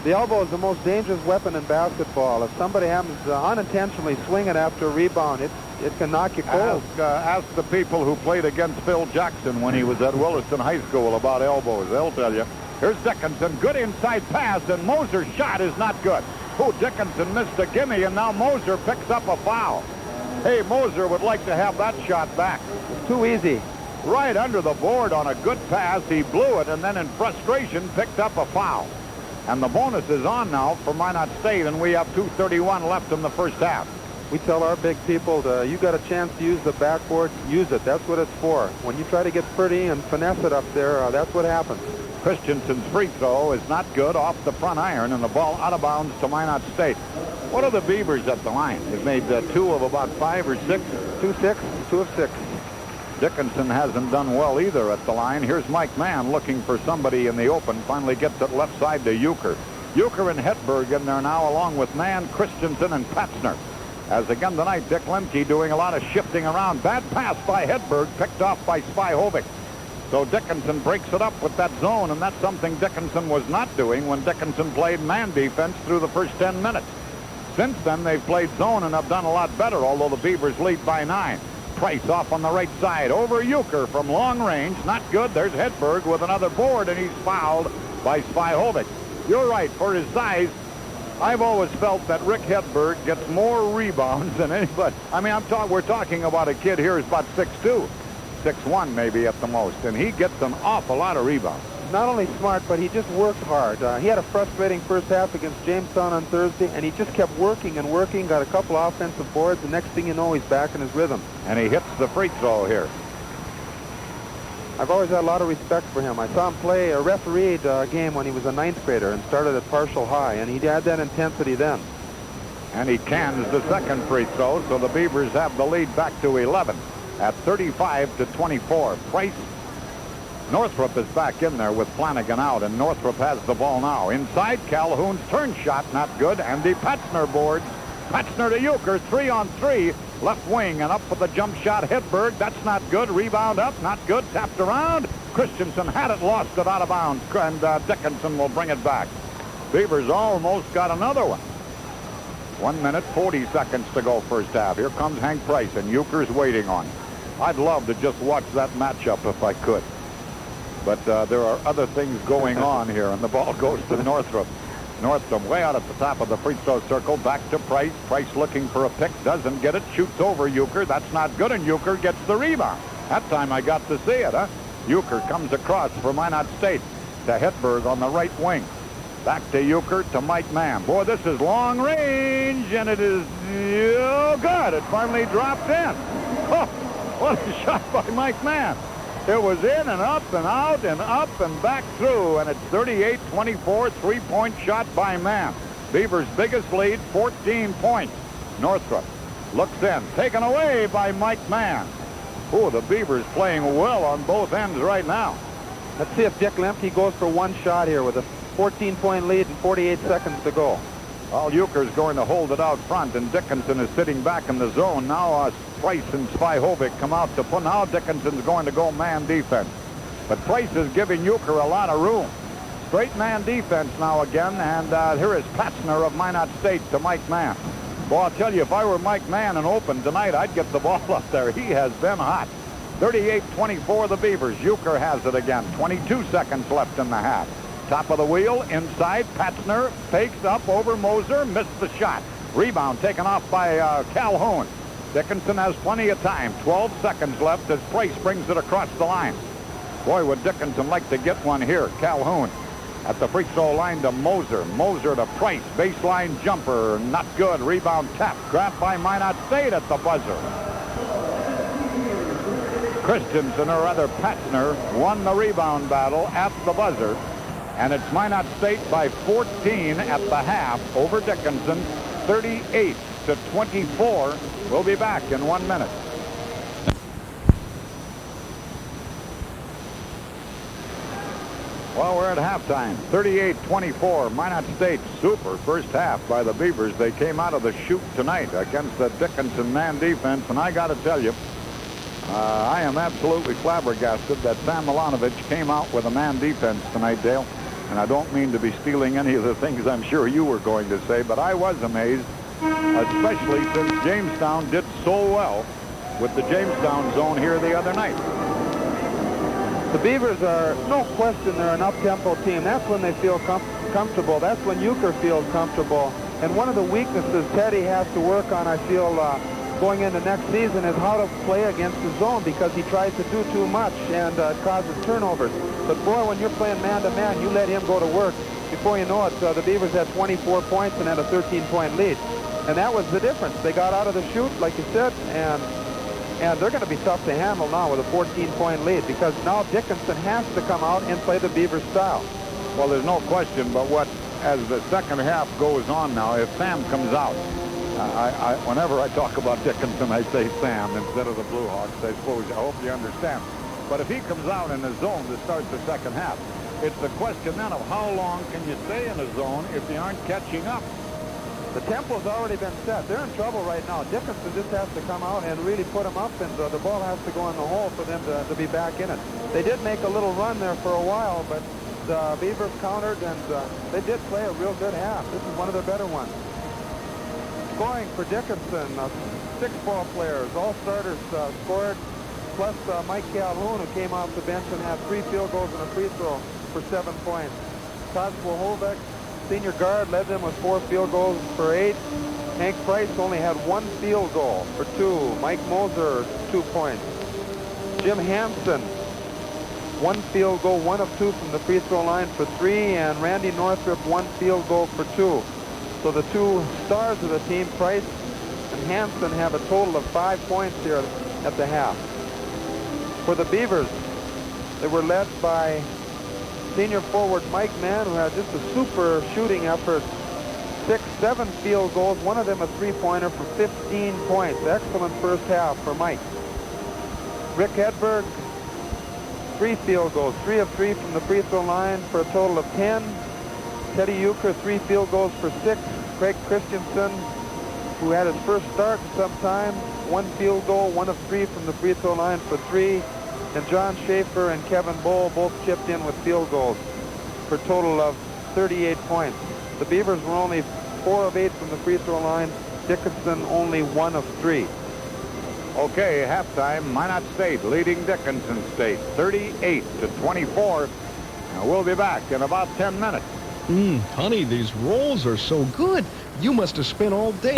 Speaker 3: The elbow is the most dangerous weapon in basketball. If somebody happens to unintentionally swing it after a rebound, it can knock you cold.
Speaker 1: Ask the people who played against Phil Jackson when he was at Williston High School about elbows. They'll tell you. Here's Dickinson. Good inside pass, and Moser's shot is not good. Oh, Dickinson missed a gimme, and now Moser picks up a foul. Hey, Moser would like to have that shot back.
Speaker 3: It's too easy.
Speaker 1: Right under the board on a good pass. He blew it, and then in frustration picked up a foul. And the bonus is on now for Minot State, and we have 2:31 left in the first half.
Speaker 3: We tell our big people, you got a chance to use the backboard, use it. That's what it's for. When you try to get pretty and finesse it up there, that's what happens.
Speaker 1: Christensen's free throw is not good, off the front iron, and the ball out of bounds to Minot State. What are the Beavers at the line? They've made 2 of about 5 or 6.
Speaker 3: 2 of 6.
Speaker 1: Dickinson hasn't done well either at the line. Here's Mike Mann looking for somebody in the open. Finally gets it left side to Euchre. Euchre and Hedberg in there now, along with Mann, Christensen, and Patzner. As again tonight, Dick Lemke doing a lot of shifting around. Bad pass by Hedberg, picked off by Spyhovic. So Dickinson breaks it up with that zone, and that's something Dickinson was not doing when Dickinson played man defense through the first 10 minutes. Since then, they've played zone and have done a lot better, although the Beavers lead by 9. Price off on the right side, over Euchre from long range. Not good. There's Hedberg with another board, and he's fouled by Spyhovic. You're right, for his size, I've always felt that Rick Hedberg gets more rebounds than anybody. I mean, we're talking about a kid here who's about 6'2", 6'1" maybe at the most, and he gets an awful lot of rebounds.
Speaker 3: Not only smart, but he just worked hard. He had a frustrating first half against Jamestown on Thursday, and he just kept working and working, got a couple offensive boards. The next thing you know, he's back in his rhythm.
Speaker 1: And he hits the free throw here.
Speaker 3: I've always had a lot of respect for him. I saw him play a refereed game when he was a 9th grader and started at Partial High, and he had that intensity then.
Speaker 1: And he cans the second free throw, so the Beavers have the lead back to 11 at 35-24. Price. Northrup is back in there with Flanagan out, and Northrup has the ball now. Inside, Calhoun's turn shot, not good. Andy Patzner boards. Patzner to Euchre, 3-on-3. Left wing, and up for the jump shot, Hedberg. That's not good. Rebound up, not good. Tapped around. Christensen had it, lost it out of bounds, and Dickinson will bring it back. Beavers almost got another one. 1 minute, 40 seconds to go first half. Here comes Hank Price, and Euchre's waiting on him. I'd love to just watch that matchup if I could. But there are other things going on here, and the ball goes to Northrup. Northam way out at the top of the free throw circle. Back to Price. Price looking for a pick. Doesn't get it. Shoots over Euchre. That's not good, and Euchre gets the rebound. That time I got to see it, huh? Euchre comes across for Minot State to Hedberg on the right wing. Back to Euchre to Mike Mann. Boy, this is long range, and it is good. It finally dropped in. Oh, what a shot by Mike Mann. It was in and up and out and up and back through, and it's 38-24, three-point shot by Mann. Beavers' biggest lead, 14 points. Northrop looks in, taken away by Mike Mann. Oh, the Beavers playing well on both ends right now.
Speaker 3: Let's see if Dick Lemke goes for one shot here with a 14-point lead and 48 seconds to go.
Speaker 1: Well, Euchre's going to hold it out front, and Dickinson is sitting back in the zone. Now Price and Spihovic come out to put. Now Dickinson's going to go man defense. But Price is giving Euchre a lot of room. Straight man defense now again, and here is Patzner of Minot State to Mike Mann. Well, I'll tell you, if I were Mike Mann and open tonight, I'd get the ball up there. He has been hot. 38-24 the Beavers. Euchre has it again. 22 seconds left in the half. Top of the wheel, inside, Patzner fakes up over Moser, missed the shot. Rebound taken off by Calhoun. Dickinson has plenty of time. 12 seconds left as Price brings it across the line. Boy, would Dickinson like to get one here. Calhoun at the free throw line to Moser. Moser to Price. Baseline jumper. Not good. Rebound tap. Grabbed by Minot State at the buzzer. Christensen, or rather Patzner, won the rebound battle at the buzzer. And it's Minot State by 14 at the half over Dickinson, 38-24. We'll be back in 1 minute. Well, we're at halftime, 38-24. Minot State, super first half by the Beavers. They came out of the chute tonight against the Dickinson man defense, and I got to tell you, I am absolutely flabbergasted that Sam Milanovic came out with a man defense tonight, Dale. And I don't mean to be stealing any of the things I'm sure you were going to say, but I was amazed, especially since Jamestown did so well with the Jamestown zone here the other night.
Speaker 3: The Beavers are, no question, they're an up-tempo team. That's when they feel comfortable. That's when Euchre feels comfortable. And one of the weaknesses Teddy has to work on, I feel, going into next season is how to play against the zone, because he tries to do too much and causes turnovers. But boy, when you're playing man-to-man, you let him go to work. Before you know it, the Beavers had 24 points and had a 13-point lead. And that was the difference. They got out of the chute, like you said, and they're going to be tough to handle now with a 14-point lead, because now Dickinson has to come out and play the Beaver style.
Speaker 1: Well, there's no question, but as the second half goes on now, if Sam comes out, whenever I talk about Dickinson, I say Sam instead of the Blue Hawks. I hope you understand. But if he comes out in the zone to start the second half, it's the question then of how long can you stay in the zone if you aren't catching up.
Speaker 3: The tempo's already been set. They're in trouble right now. Dickinson just has to come out and really put them up, and the ball has to go in the hole for them to be back in it. They did make a little run there for a while, but the Beavers countered, and they did play a real good half. This is one of their better ones. Scoring for Dickinson, 6 ball players, all starters scored, plus Mike Calhoun, who came off the bench and had 3 field goals and a free throw for 7 points. Todd Swohovec, senior guard, led them with 4 field goals for 8. Hank Price only had 1 field goal for 2. Mike Moser, 2 points. Jim Hansen, 1 field goal, 1 of 2 from the free throw line for 3, and Randy Northrup, 1 field goal for 2. So the 2 stars of the team, Price and Hansen, have a total of 5 points here at the half. For the Beavers, they were led by senior forward Mike Mann, who had just a super shooting effort. 6-7 field goals, one of them a three-pointer for 15 points. Excellent first half for Mike. Rick Hedberg, 3 field goals, 3 of 3 from the free throw line for a total of 10. Teddy Euchre, 3 field goals for 6. Craig Christensen, who had his first start in some time, 1 field goal, 1 of 3 from the free throw line for 3. And John Schaefer and Kevin Bowl both chipped in with field goals for a total of 38 points. The Beavers were only 4 of 8 from the free throw line. Dickinson only 1 of 3.
Speaker 1: Okay, halftime, Minot State leading Dickinson State 38-24. We'll be back in about 10 minutes.
Speaker 2: Honey, these rolls are so good. You must have spent all day.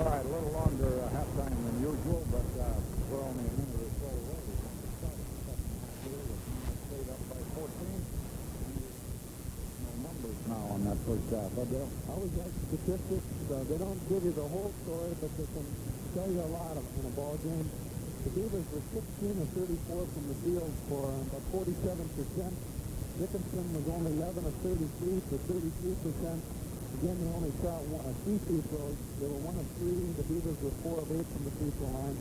Speaker 1: All right, a little longer halftime than usual, but we're only a minute or so away from the start of the second half here with Minot State up by 14. No numbers now on that first half, but they'll always like statistics. They don't give you the whole story, but they can tell you a lot in a ball game. The Beavers were 16 of 34 from the field for about 47%. Dickinson was only 11 of 33 for 33%. Again, they only shot 3 free throws. They were 1 of 3. The Beavers were 4 of 8 from the free throw line.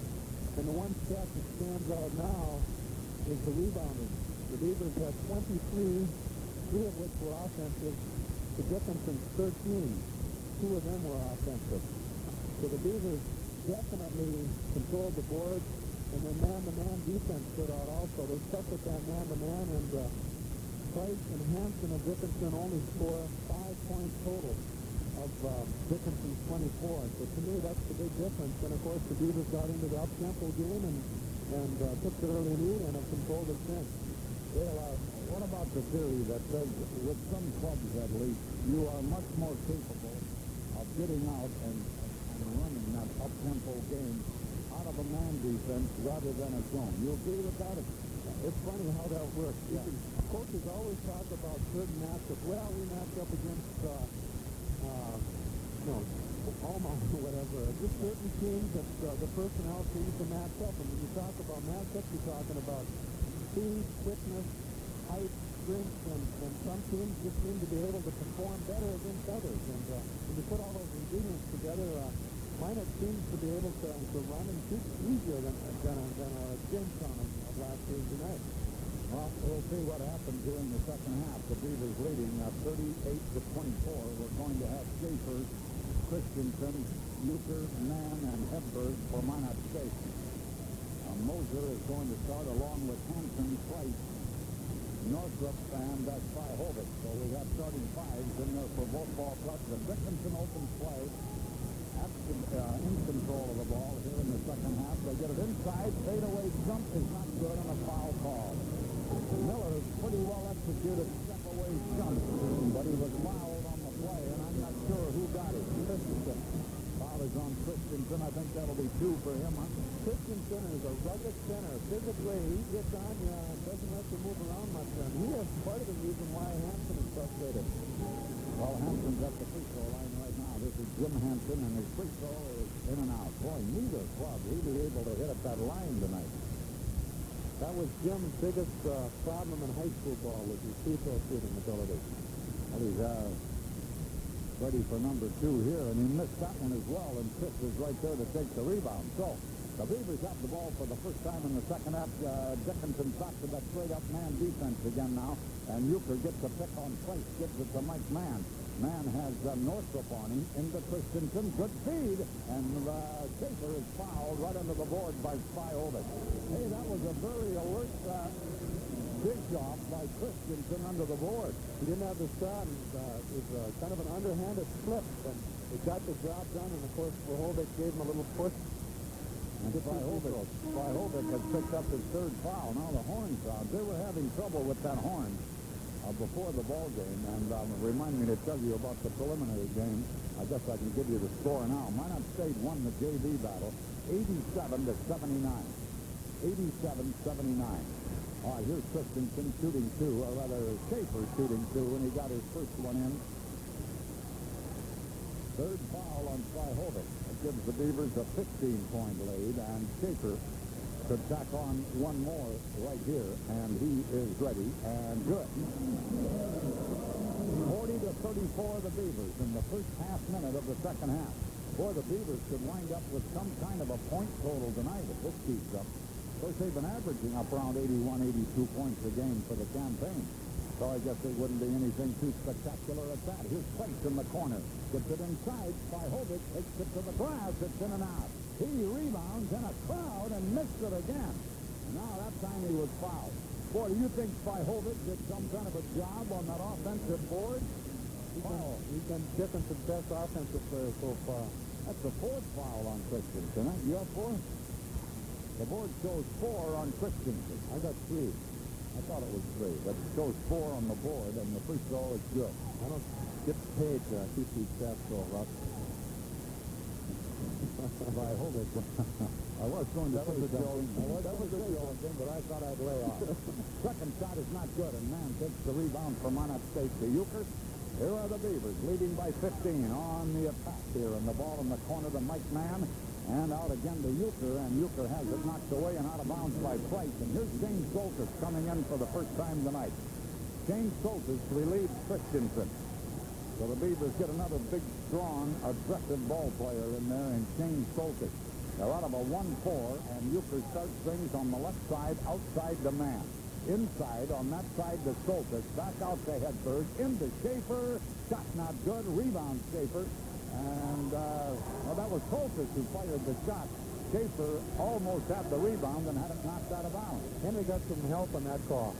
Speaker 1: And the one stat that stands out now is the rebounding. The Beavers had 23, 3 of which were offensive. To Dickinson's 13, 2 of them were offensive. So the Beavers definitely controlled the board, and their man-to-man defense stood out also. They stuck with that man-to-man, and Price and Hansen of Dickinson only score 5 points total of Dickinson's 24. So to me, that's the big difference. And of course, the Beavers got into the up-tempo game and took the early lead and have controlled it since.
Speaker 7: Well, what about the theory that says, with some clubs at least, you are much more capable of getting out and running that up-tempo game out of a man defense rather than a zone? You agree with that?
Speaker 3: It's funny how that works. Yeah. Coaches always talk about certain matchups. Well, we match up against, Omaha or whatever. Just certain teams that the personnel teams to match up. And when you talk about matchups, you're talking about speed, quickness, height,
Speaker 7: strengths, and some teams just seem to be able to perform better against others. And when you put all those ingredients together, Minot seems to be able to run and shoot easier than Jamestown of last Tuesday night.
Speaker 1: Well, we'll see what happens here in the second half. The Beavers leading 38-24. We're going to have Schaefer, Christensen, Euchre, Mann, and Hedberg for Minot State. Moser is going to start along with Hanson, Price, Northrop, and Spyhovic. So we have starting fives in there for both ball clubs. And Dickinson opens play. In control of the ball here in the second half. They get it inside. Fadeaway jump is not good on a foul call. Miller is pretty well executed step-away jump, but he was fouled on the play, and I'm not sure who got it. Christensen. Foul is on Christensen. I think that'll be 2 for him.
Speaker 3: Christensen is a rugged center. Physically, he gets on you, doesn't let you move around much. And he is part of the reason why Hanson is frustrated.
Speaker 1: Well, Hanson's at the free throw line right now. This is Jim Hanson, and his free throw is in and out. Boy, neither club really able to hit at that line tonight.
Speaker 3: That was Jim's biggest problem in high school ball, was his free throw shooting ability.
Speaker 1: Well, he's ready for number 2 here, and he missed that one as well, and Chris is right there to take the rebound. So, the Beavers have the ball for the first time in the second half. Dickinson stops to that straight-up man defense again now, and Euchre gets a pick on Price, gives it to Mike Mann. Mann has Northrop on him into Christensen. Good feed, and Schaefer is fouled right under the board by Spyhovic. Hey, that was a very alert dish off by Christensen under the board.
Speaker 3: He didn't have the shot, and it was kind of an underhanded slip, and it got the job done, and of course, Spyhovic gave him a little push.
Speaker 1: And Spyhovic had picked up his 3rd foul. Now the horn sound. They were having trouble with that horn before the ball game. And remind me to tell you about the preliminary game. I guess I can give you the score now. Minot State won the JV battle 87-79. 87-79. All right, here's Christensen shooting 2, or rather Schaefer shooting 2, and he got his first one in. 3rd foul on Spyhovic. It gives the Beavers a 15-point lead, and Schaefer could tack on one more right here, and he is ready and good. 40-34 the Beavers in the first half minute of the second half. Boy, the Beavers could wind up with some kind of a point total tonight if this keeps up. Of course, they've been averaging up around 81, 82 points a game for the campaign. So I guess it wouldn't be anything too spectacular at that. Here's Price in the corner. Gets it inside. Spyhovic takes it to the glass. It's in and out. He rebounds in a crowd and missed it again. And now that time he was fouled. Boy, do you think Spyhovic did some kind of a job on that offensive board?
Speaker 3: He's been Dickinson's best offensive player so far.
Speaker 1: That's the 4th foul on Christensen. Huh? You up 4? The board shows 4 on Christensen. I got 3. I thought it was 3, but it shows 4 on the board, and the free throw is good.
Speaker 3: I don't get paid to keep these stats so rough.
Speaker 1: Spyhovic. I was going to say something. That was a joking, but I thought I'd lay off. Second shot is not good, and Mann takes the rebound from Minot State to Euchre. Here are the Beavers leading by 15 on the attack here, and the ball in the corner to Mike Mann. And out again to Euchre, and Euchre has it knocked away and out of bounds by Price. And here's James Soltis coming in for the first time tonight. James Soltis relieves Christensen. So the Beavers get another big, strong, aggressive ball player in there, and James Soltis. They're out of a 1-4, and Euchre starts things on the left side, outside the man. Inside, on that side to Soltis. Back out to Hedberg, into Schaefer. Shot not good. Rebound Schaefer. And, well, that was Soltis who fired the shot. Schaefer almost had the rebound and had it knocked out of bounds.
Speaker 3: Henry got some help on that call.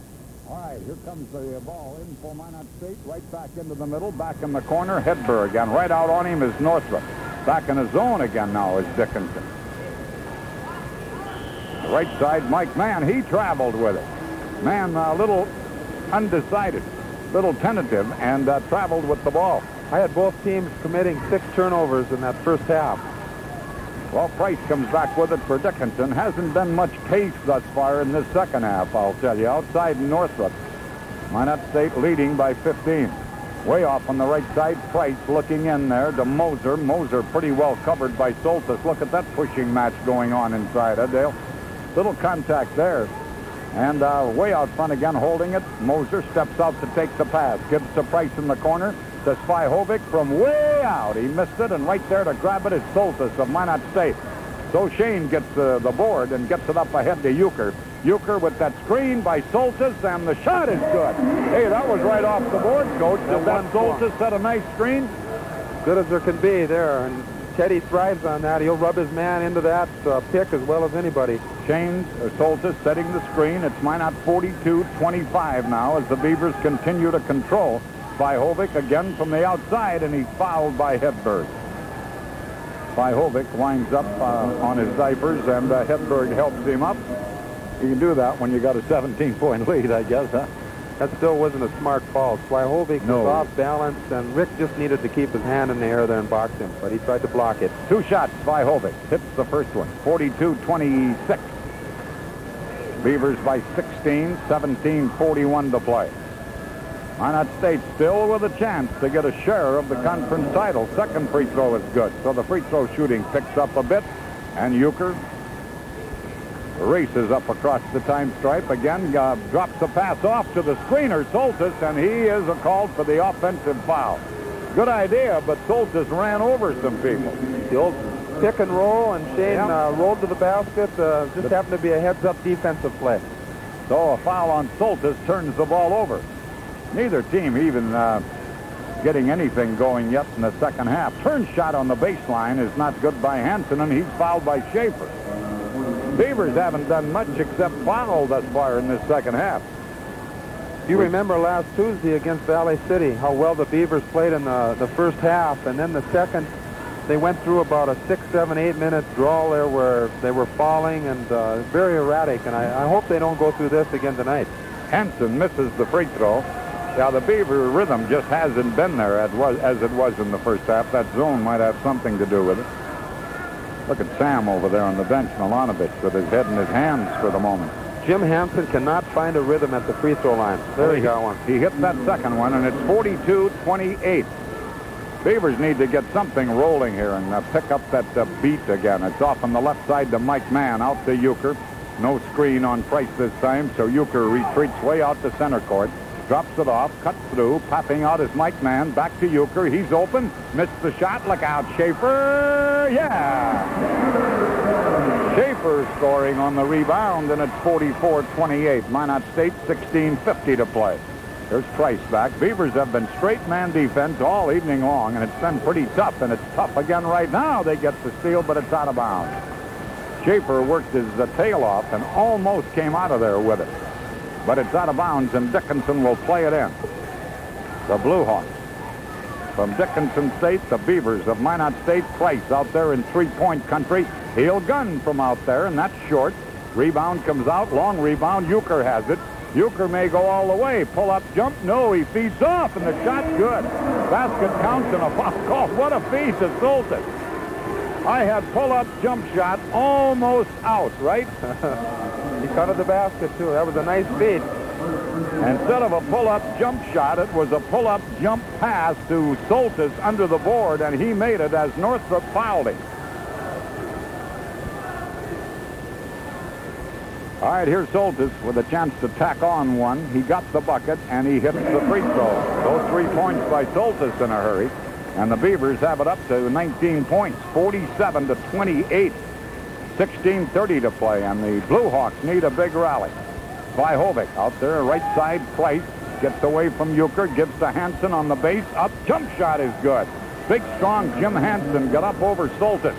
Speaker 1: All right, here comes the ball in for Minot State. Right back into the middle, back in the corner, Hedberg. And right out on him is Northrop. Back in his zone again now is Dickinson. The right side, Mike Mann, he traveled with it. Mann a little undecided, little tentative, and traveled with the ball.
Speaker 3: I had both teams committing 6 turnovers in that first half.
Speaker 1: Well, Price comes back with it for Dickinson. Hasn't been much pace thus far in this second half, I'll tell you. Outside Northrop. Minot State leading by 15. Way off on the right side, Price looking in there to Moser. Moser pretty well covered by Soltis. Look at that pushing match going on inside, Dale? Little contact there. And way out front again, holding it. Moser steps out to take the pass. Gives to Price in the corner. To Svihovic from way out. He missed it, and right there to grab it is Soltis of Minot State. So Shane gets the board and gets it up ahead to Euchre. Euchre with that screen by Soltis, and the shot is good. Hey, that was right off the board, Coach. Did that Soltis set a nice screen?
Speaker 3: Good as there can be there, and Teddy thrives on that. He'll rub his man into that pick as well as anybody.
Speaker 1: Shane Soltis setting the screen. It's Minot 42-25 now as the Beavers continue to control. Svihovic again from the outside, and he's fouled by Hedberg. Svihovic winds up on his diapers, and Hedberg helps him up. You can do that when you got a 17-point lead, I guess, huh?
Speaker 3: That still wasn't a smart foul. Svihovic was off balance, and Rick just needed to keep his hand in the air there and box him, but he tried to block it.
Speaker 1: 2 shots, Svihovic hits the first one. 42-26. Beavers by 16, 17-41 to play. Minot State still with a chance to get a share of the conference title. Second free throw is good, so the free throw shooting picks up a bit, and Euchre races up across the time stripe again, drops the pass off to the screener, Soltis, and he is called for the offensive foul. Good idea, but Soltis ran over some people.
Speaker 3: The old pick and roll, and Shane rolled to the basket. Just happened to be a heads-up defensive play.
Speaker 1: So a foul on Soltis turns the ball over. Neither team even getting anything going yet in the second half. Turn shot on the baseline is not good by Hansen, and he's fouled by Schaefer. Beavers haven't done much except foul thus far in this second half.
Speaker 3: You remember last Tuesday against Valley City how well the Beavers played in the first half, and then the second they went through about a 6, 7, 8 minute drawl there where they were falling and very erratic, and I hope they don't go through this again tonight.
Speaker 1: Hansen misses the free throw. Now the Beaver rhythm just hasn't been there as it was in the first half. That zone might have something to do with it. Look at Sam over there on the bench, Milanovic, with his head in his hands for the moment.
Speaker 3: Jim Hansen cannot find a rhythm at the free throw line. There he got one.
Speaker 1: He hit that second one, and it's 42-28. Beavers need to get something rolling here and pick up that beat again. It's off on the left side to Mike Mann, out to Euchre. No screen on Price this time, so Euchre retreats way out to center court. Drops it off, cuts through, popping out is Mike Mann. Back to Euchre. He's open. Missed the shot. Look out, Schaefer. Yeah! Schaefer scoring on the rebound, and it's 44-28. Minot State 16:50 to play. There's Price back. Beavers have been straight man defense all evening long, and it's been pretty tough, and it's tough again right now. They get the steal, but it's out of bounds. Schaefer worked his tail off and almost came out of there with it. But it's out of bounds, and Dickinson will play it in. The Blue Hawks. From Dickinson State, the Beavers of Minot State. Price out there in three-point country. He'll gun from out there, and that's short. Rebound comes out. Long rebound. Euchre has it. Euchre may go all the way. Pull-up jump. No, he feeds off, and the shot's good. Basket counts and a foul call. What a feed to Soltis. I had pull-up jump shot almost out, right?
Speaker 3: He cut at the basket, too. That was a nice feed.
Speaker 1: Instead of a pull-up jump shot, it was a pull-up jump pass to Soltis under the board, and he made it as Northrop fouled him. All right, here's Soltis with a chance to tack on one. He got the bucket, and he hits the free throw. Those 3 points by Soltis in a hurry. And the Beavers have it up to 19 points, 47-28. 16:30 to play, and the Blue Hawks need a big rally. Svihovic out there, right side. Price gets away from Euchre, gives to Hansen on the base. Up, jump shot is good. Big, strong Jim Hansen got up over Soltis.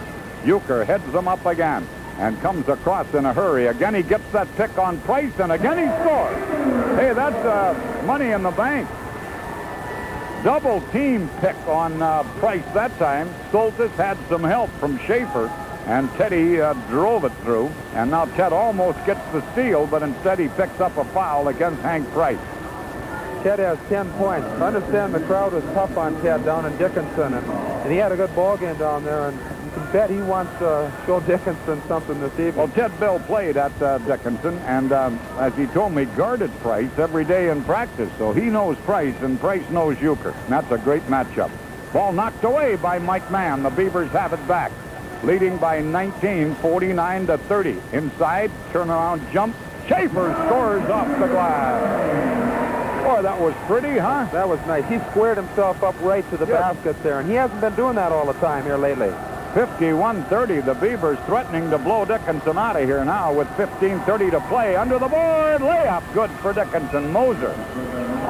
Speaker 1: Euchre heads them up again and comes across in a hurry. Again, he gets that pick on Price, and again he scores. Hey, that's money in the bank. Double team pick on Price that time. Soltis had some help from Schaefer, and Teddy drove it through. And now Ted almost gets the steal, but instead he picks up a foul against Hank Price.
Speaker 3: Ted has 10 points. I understand the crowd was tough on Ted down in Dickinson, and he had a good ball game down there, and you can bet he wants to show Dickinson something this evening.
Speaker 1: Well, Ted Bill played at Dickinson, and as he told me, guarded Price every day in practice, so he knows Price, and Price knows Euchre. That's a great matchup. Ball knocked away by Mike Mann. The Beavers have it back, leading by 19, 49-30. Inside, turnaround jump, Schaefer scores off the glass. Boy, that was pretty, huh?
Speaker 3: That was nice. He squared himself up right to the basket there, and he hasn't been doing that all the time here lately.
Speaker 1: 51-30. The Beavers threatening to blow Dickinson out of here now with 15:30 to play. Under the board, layup, good for Dickinson. Moser,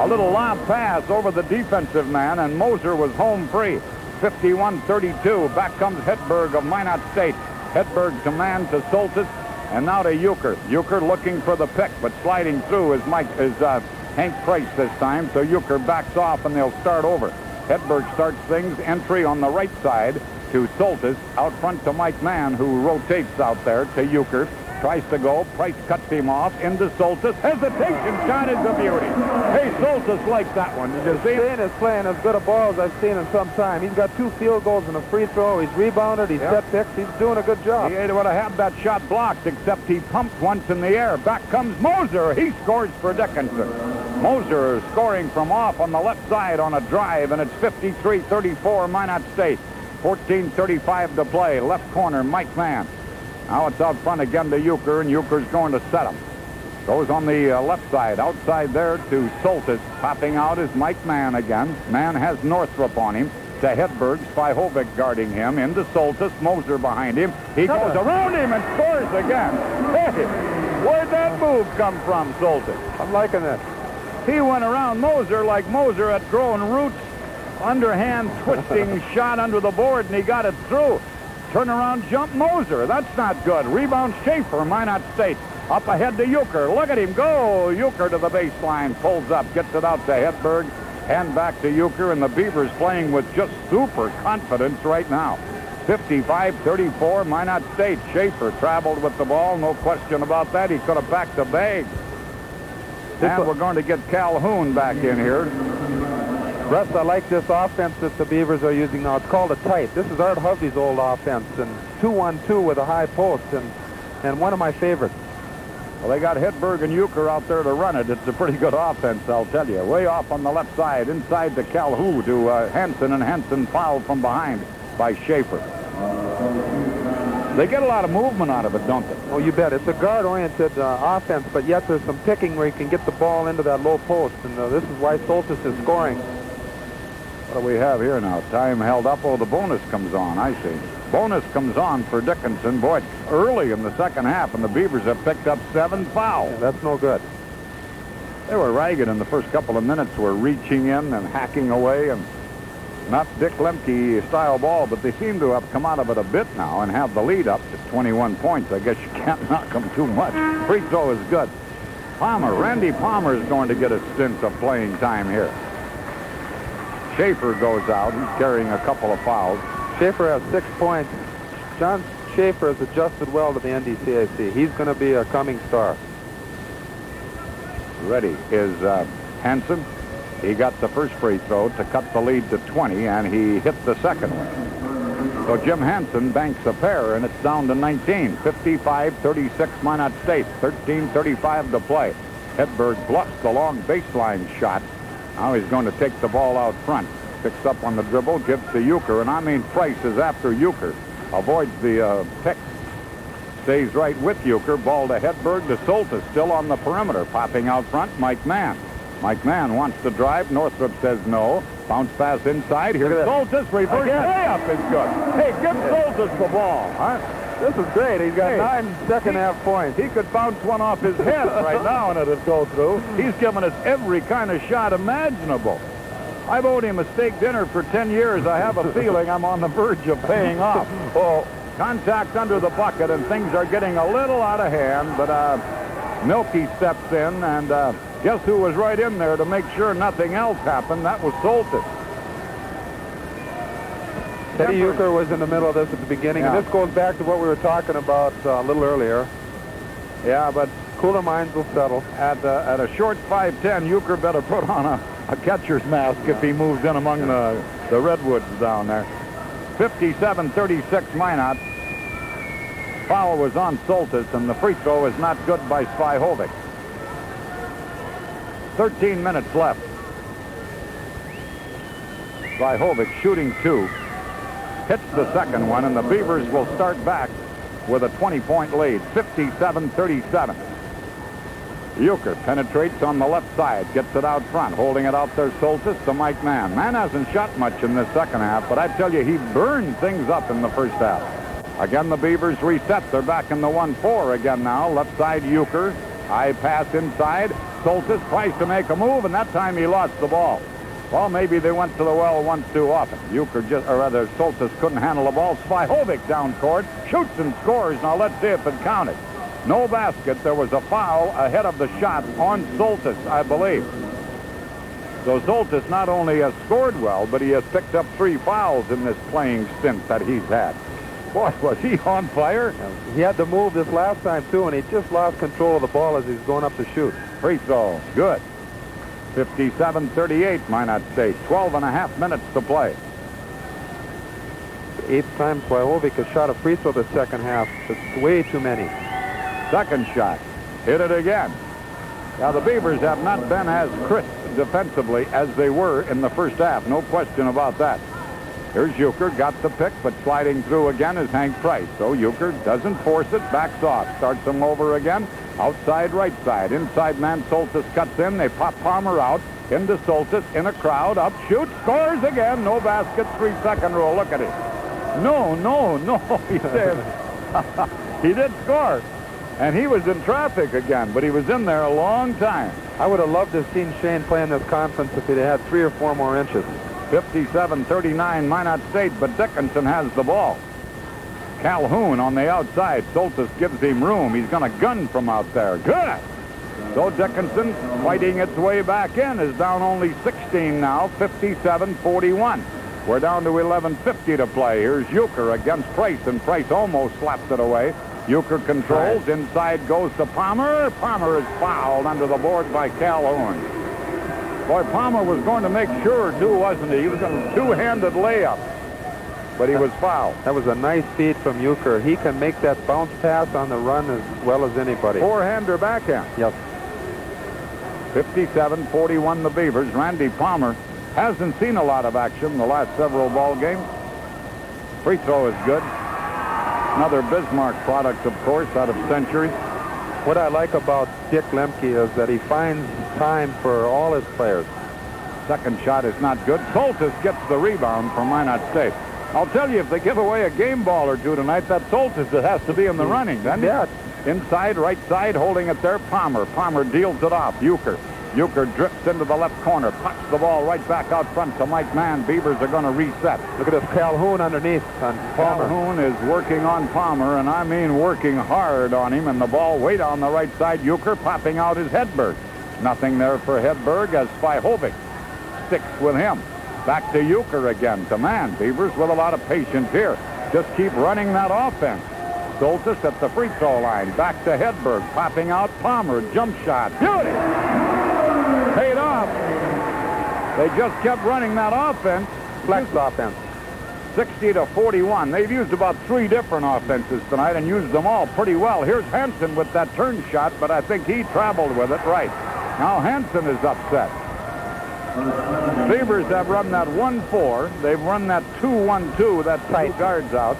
Speaker 1: a little lob pass over the defensive man, and Moser was home free. 51-32. Back comes Hedberg of Minot State. Hedberg to man to Soltis, and now to Euchre. Euchre looking for the pick, but sliding through is Hank Price this time, so Euchre backs off, and they'll start over. Hedberg starts things, entry on the right side to Soltis, out front to Mike Mann, who rotates out there to Euchre. Tries to go. Price cuts him off into Soltis. Hesitation shot is a beauty. Hey, Soltis likes that one. Did you see him?
Speaker 3: Stain is playing as good a ball as I've seen in some time. He's got 2 field goals and a free throw. He's rebounded. He's set picks. He's doing a good job.
Speaker 1: He would have had that shot blocked, except he pumped once in the air. Back comes Moser. He scores for Dickinson. Moser scoring from off on the left side on a drive, and it's 53-34 Minot State. 14:35 to play. Left corner, Mike Mann. Now it's out front again to Euchre, and Euchre's going to set him. Goes on the left side, outside there to Soltis. Popping out is Mike Mann again. Mann has Northrup on him. To Hedberg, Spihovic guarding him. Into Soltis, Moser behind him. He goes around him and scores again. Hey, where'd that move come from, Soltis?
Speaker 3: I'm liking it.
Speaker 1: He went around Moser like Moser had grown roots. Underhand twisting shot under the board, and he got it through. Turnaround jump Moser. That's not good. Rebound Schaefer, Minot State. Up ahead to Euchre. Look at him go. Euchre to the baseline. Pulls up. Gets it out to Hedberg. Hand back to Euchre, and the Beavers playing with just super confidence right now. 55-34 Minot State. Schaefer traveled with the ball. No question about that. He could have backed the bag. And we're going to get Calhoun back in here.
Speaker 3: Russ, I like this offense that the Beavers are using now. It's called a tight. This is Art Hovey's old offense, and 2-1-2 with a high post, and one of my favorites.
Speaker 1: Well, they got Hedberg and Euchre out there to run it. It's a pretty good offense, I'll tell you. Way off on the left side, inside to Calhoun to Hansen, and Hansen fouled from behind by Schaefer. They get a lot of movement out of it, don't they?
Speaker 3: Oh, you bet. It's a guard-oriented offense, but yet there's some picking where you can get the ball into that low post, and this is why Soltis is scoring.
Speaker 1: What do we have here now? Time held up. Oh, the bonus comes on. I see. Bonus comes on for Dickinson. Boy, it's early in the second half, and the Beavers have picked up 7 fouls.
Speaker 3: Yeah, that's no good.
Speaker 1: They were ragged in the first couple of minutes. Were reaching in and hacking away, and not Dick Lemke style ball, but they seem to have come out of it a bit now and have the lead up to 21 points. I guess you can't knock them too much. Free throw is good. Randy Palmer is going to get a stint of playing time here. Schaefer goes out. He's carrying a couple of fouls.
Speaker 3: Schaefer has 6 points. John Schaefer has adjusted well to the NDCAC. He's going to be a coming star.
Speaker 1: Ready is Hansen. He got the first free throw to cut the lead to 20, and he hit the second one. So Jim Hansen banks a pair, and it's down to 19. 55-36 Minot State. 13:35 to play. Hedberg bluffs the long baseline shot. Now he's going to take the ball out front. Picks up on the dribble, gives to Euchre, and I mean Price is after Euchre. Avoids the pick. Stays right with Euchre. Ball to Hedberg to Soltis, still on the perimeter. Popping out front, Mike Mann. Mike Mann wants to drive. Northrup says no. Bounce pass inside. Here's Soltis. Reverse layup is good. Hey, give Soltis the ball. Huh?
Speaker 3: This is great. He's got 9 second-half points.
Speaker 1: He could bounce one off his head right now and it'd go through. He's given us every kind of shot imaginable. I've owed him a steak dinner for 10 years. I have a feeling I'm on the verge of paying off. Well, contact under the bucket, and things are getting a little out of hand, but Milky steps in, and guess who was right in there to make sure nothing else happened? That was Soltis.
Speaker 3: Teddy Euchre was in the middle of this at the beginning, and this goes back to what we were talking about a little earlier.
Speaker 1: Yeah, but
Speaker 3: cooler minds will settle.
Speaker 1: At a short 5'10", Euchre better put on a catcher's mask if he moves in among the redwoods down there. 57-36 Minot. Foul was on Soltis, and the free throw is not good by Spihovic. 13 minutes left. Spihovic shooting 2. Hits the second one, and the Beavers will start back with a 20-point lead, 57-37. Euchre penetrates on the left side, gets it out front, holding it out there, Soltis to Mike Mann. Mann hasn't shot much in this second half, but I tell you, he burned things up in the first half. Again, the Beavers reset. They're back in the 1-4 again now. Left side, Euchre. High pass inside. Soltis tries to make a move, and that time he lost the ball. Well, maybe they went to the well once too often. Soltis couldn't handle the ball. Svihovic down court, shoots and scores. Now let's see if it counted. No basket. There was a foul ahead of the shot on Soltis, I believe. So Soltis not only has scored well, but he has picked up 3 fouls in this playing stint that he's had. Boy, was he on fire.
Speaker 3: He had to move this last time, too, and he just lost control of the ball as he's going up to shoot.
Speaker 1: Free throw. Good. 57-38, Minot State. 12.5 minutes to play.
Speaker 3: 8th time Svihovic has shot a free throw the second half. It's way too many.
Speaker 1: Second shot. Hit it again. Now, the Beavers have not been as crisp defensively as they were in the first half. No question about that. Here's Euchre. Got the pick, but sliding through again is Hank Price. So Euchre doesn't force it. Backs off. Starts him over again. Outside right side. Inside man Soltis cuts in. They pop Palmer out. Into Soltis. In a crowd. Up. Shoot. Scores again. No basket. 3-second rule. Look at it. No. He said he did score. And he was in traffic again, but he was in there a long time.
Speaker 3: I would have loved to have seen Shane play in this conference if he'd had 3 or 4 more inches.
Speaker 1: 57-39 Minot State, but Dickinson has the ball. Calhoun on the outside. Soltis gives him room. He's going to gun from out there. Good. So Dickinson, fighting its way back in, is down only 16 now, 57-41. We're down to 11:50 to play. Here's Euchre against Price, and Price almost slaps it away. Euchre controls. Inside goes to Palmer. Palmer is fouled under the board by Calhoun. Boy, Palmer was going to make sure, too, wasn't he? He was going to two-handed layup, but he was fouled.
Speaker 3: That was a nice feed from Euchre. He can make that bounce pass on the run as well as anybody.
Speaker 1: Forehand or backhand?
Speaker 3: Yes.
Speaker 1: 57-41 the Beavers. Randy Palmer hasn't seen a lot of action the last several ball games. Free throw is good. Another Bismarck product, of course, out of Century.
Speaker 3: What I like about Dick Lemke is that he finds time for all his players.
Speaker 1: Second shot is not good. Soltis gets the rebound from Minot State. I'll tell you, if they give away a game ball or two tonight, that Soltis that has to be in the running, doesn't it? Inside, right side, holding it there, Palmer. Palmer deals it off. Euchre. Euchre drifts into the left corner, pops the ball right back out front to Mike Mann. Beavers are going to reset.
Speaker 3: Look at this Calhoun underneath on Palmer.
Speaker 1: Calhoun is working on Palmer, and I mean working hard on him, and the ball way down the right side. Euchre popping out his Hedberg. Nothing there for Hedberg as Svihovic sticks with him. Back to Euchre again, to Mann. Beavers with a lot of patience here. Just keep running that offense. Soltis at the free throw line. Back to Hedberg, popping out Palmer. Jump shot. Beauty! Paid off. They just kept running that offense.
Speaker 3: Flex offense.
Speaker 1: 60-41. They've used about 3 different offenses tonight and used them all pretty well. Here's Hansen with that turn shot, but I think he traveled with it right. Now Hansen is upset. Beavers have run that 1-4. They've run that 2-1-2, that tight guards out.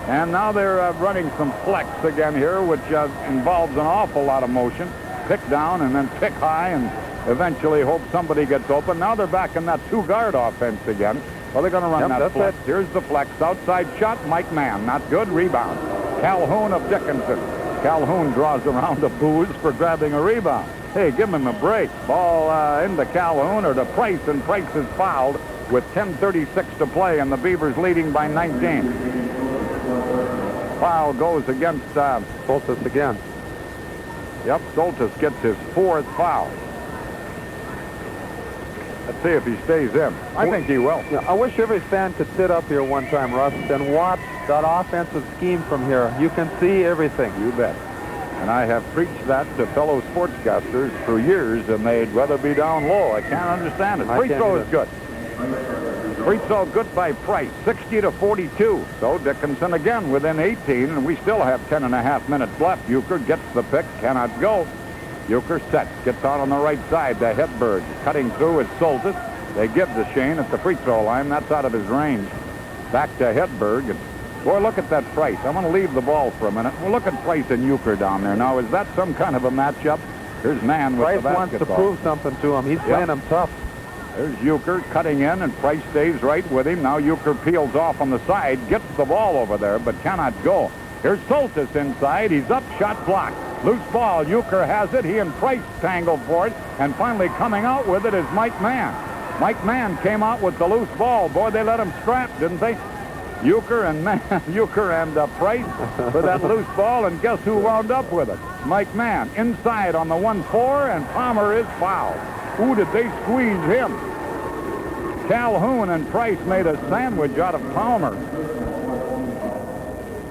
Speaker 1: And now they're running some flex again here, which involves an awful lot of motion. Pick down and then pick high and eventually hope somebody gets open. Now they're back in that 2-guard offense again. Well, they're going to run that flex. Here's the flex. Outside shot, Mike Mann. Not good. Rebound. Calhoun of Dickinson. Calhoun draws around to Booz for grabbing a rebound. Hey, give him a break. Ball into Calhoun or to Price, and Price is fouled with 10:36 to play, and the Beavers leading by 19. Foul goes against
Speaker 3: Soltis again.
Speaker 1: Yep, Soltis gets his 4th foul. Let's see if he stays in. I think he will.
Speaker 3: Yeah, I wish every fan could sit up here one time, Russ, and watch that offensive scheme from here. You can see everything.
Speaker 1: You bet. And I have preached that to fellow sportscasters for years, and they'd rather be down low. I can't understand it. Free throw is good. Free throw good by Price, 60-42. So Dickinson again within 18, and we still have 10.5 minutes left. Euchre gets the pick, cannot go. Euchre sets, gets out on the right side to Hedberg. Cutting through is Soltis. They give to Shane at the free throw line. That's out of his range. Back to Hedberg. Boy, look at that Price. I'm going to leave the ball for a minute. Well, look at Price and Euchre down there. Now, is that some kind of a matchup? Here's Mann with
Speaker 3: Price
Speaker 1: the
Speaker 3: wants to
Speaker 1: basketball.
Speaker 3: prove something to him. He's playing him tough.
Speaker 1: There's Euchre cutting in, and Price stays right with him. Now Euchre peels off on the side, gets the ball over there, but cannot go. Here's Soltis inside. He's up, shot blocked. Loose ball. Euchre has it. He and Price tangled for it, and finally coming out with it is Mike Mann. Mike Mann came out with the loose ball. Boy, they let him strap, didn't they? Euchre and Price for that loose ball, and guess who wound up with it? Mike Mann inside on the 1-4, and Palmer is fouled. Who did they squeeze him? Calhoun and Price made a sandwich out of Palmer.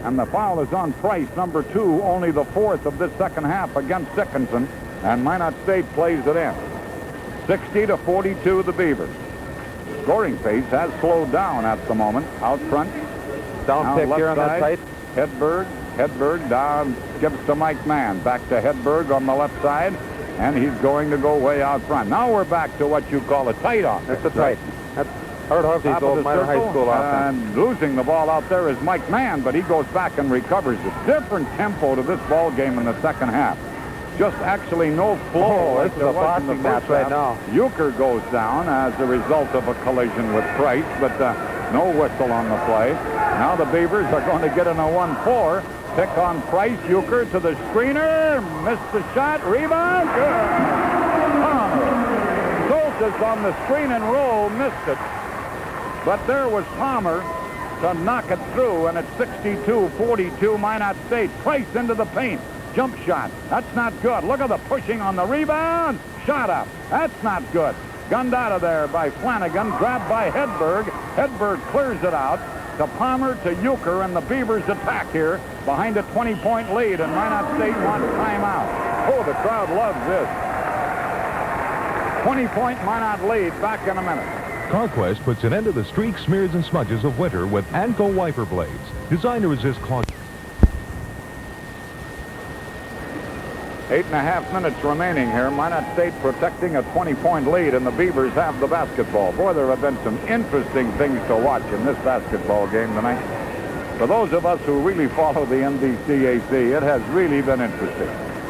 Speaker 1: And the foul is on Price, number 2, only the 4th of this second half against Dickinson, and Minot State plays it in. 60-42 the Beavers. Scoring pace has slowed down at the moment. Out front.
Speaker 3: Down pick here on that tight.
Speaker 1: Hedberg down, gives to Mike Mann. Back to Hedberg on the left side, and he's going to go way out front. Now we're back to what you call a tight offense.
Speaker 3: That's a tight. That's Howard Harvey's old minor high school offense.
Speaker 1: And losing the ball out there is Mike Mann, but he goes back and recovers it. Different tempo to this ball game in the second half. Just actually no flow.
Speaker 3: This is a boxing match right now.
Speaker 1: Euchre goes down as a result of a collision with Price, but no whistle on the play. Now the Beavers are going to get in a 1-4. Pick on Price. Euchre to the screener. Missed the shot. Rebound. Good. Palmer. Soltis on the screen and roll. Missed it. But there was Palmer to knock it through, and it's 62-42 Minot State. Price into the paint. Jump shot. That's not good. Look at the pushing on the rebound. Shot up. That's not good. Gunned out of there by Flanagan. Grabbed by Hedberg. Hedberg clears it out to Palmer, to Euchre, and the Beavers attack here behind a 20-point lead, and Minot State wants timeout. Oh, the crowd loves this. 20-point Minot lead. Back in a minute.
Speaker 4: CarQuest puts an end to the streaks, smears, and smudges of winter with Anco wiper blades, designed to resist clog.
Speaker 1: 8.5 minutes remaining here. Minot State protecting a 20-point lead, and the Beavers have the basketball. Boy, there have been some interesting things to watch in this basketball game tonight. For those of us who really follow the NBCAC, it has really been interesting.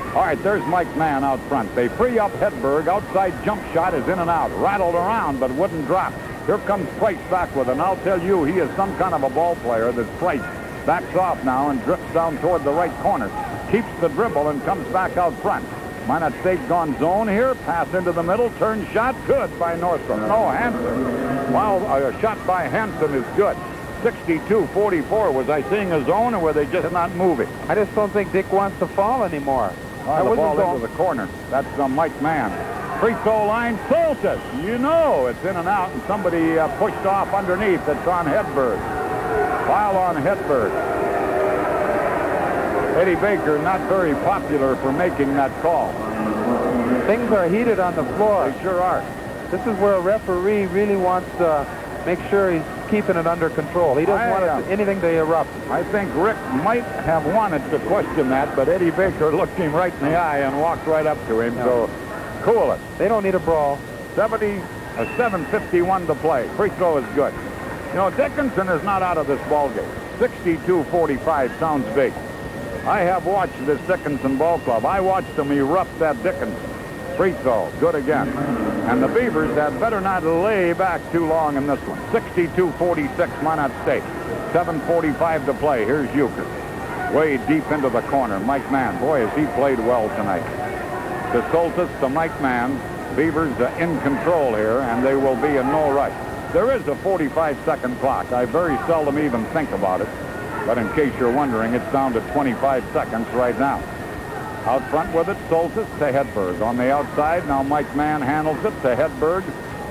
Speaker 1: All right, there's Mike Mann out front. They free up Hedberg. Outside jump shot is in and out. Rattled around, but wouldn't drop. Here comes Price back with it, and I'll tell you, he is some kind of a ball player. This Price backs off now and drifts down toward the right corner. Keeps the dribble and comes back out front. Minot State gone zone here. Pass into the middle. Turn shot. Good by Northrup. No, Hansen. Wow, a shot by Hansen is good. 62-44. Was I seeing a zone, or were they just not moving?
Speaker 3: I just don't think Dick wants to fall anymore.
Speaker 1: The ball into the corner. That's Mike Mann. Free throw line. Soltis. You know it's in and out, and somebody pushed off underneath. That's on Hedberg. Foul on Hedberg. Eddie Baker not very popular for making that call.
Speaker 3: Things are heated on the floor.
Speaker 1: They sure are.
Speaker 3: This is where a referee really wants to make sure he's keeping it under control. He doesn't want anything to erupt.
Speaker 1: I think Rick might have wanted to question that, but Eddie Baker looked him right in the eye and walked right up to him. So cool it.
Speaker 3: They don't need a brawl.
Speaker 1: 7:51 to play. Free throw is good. You know, Dickinson is not out of this ball game. 62-45 sounds big. I have watched this Dickinson ball club. I watched them erupt that Dickinson. Free throw, good again. And the Beavers had better not lay back too long in this one. 62-46 Minot State. 7:45 to play. Here's Euchre. Way deep into the corner. Mike Mann. Boy, has he played well tonight. To Soltis, to Mike Mann. Beavers in control here, and they will be in no rush. There is a 45-second clock. I very seldom even think about it. But in case you're wondering, it's down to 25 seconds right now. Out front with it, Soltis to Hedberg. On the outside, now Mike Mann handles it to Hedberg,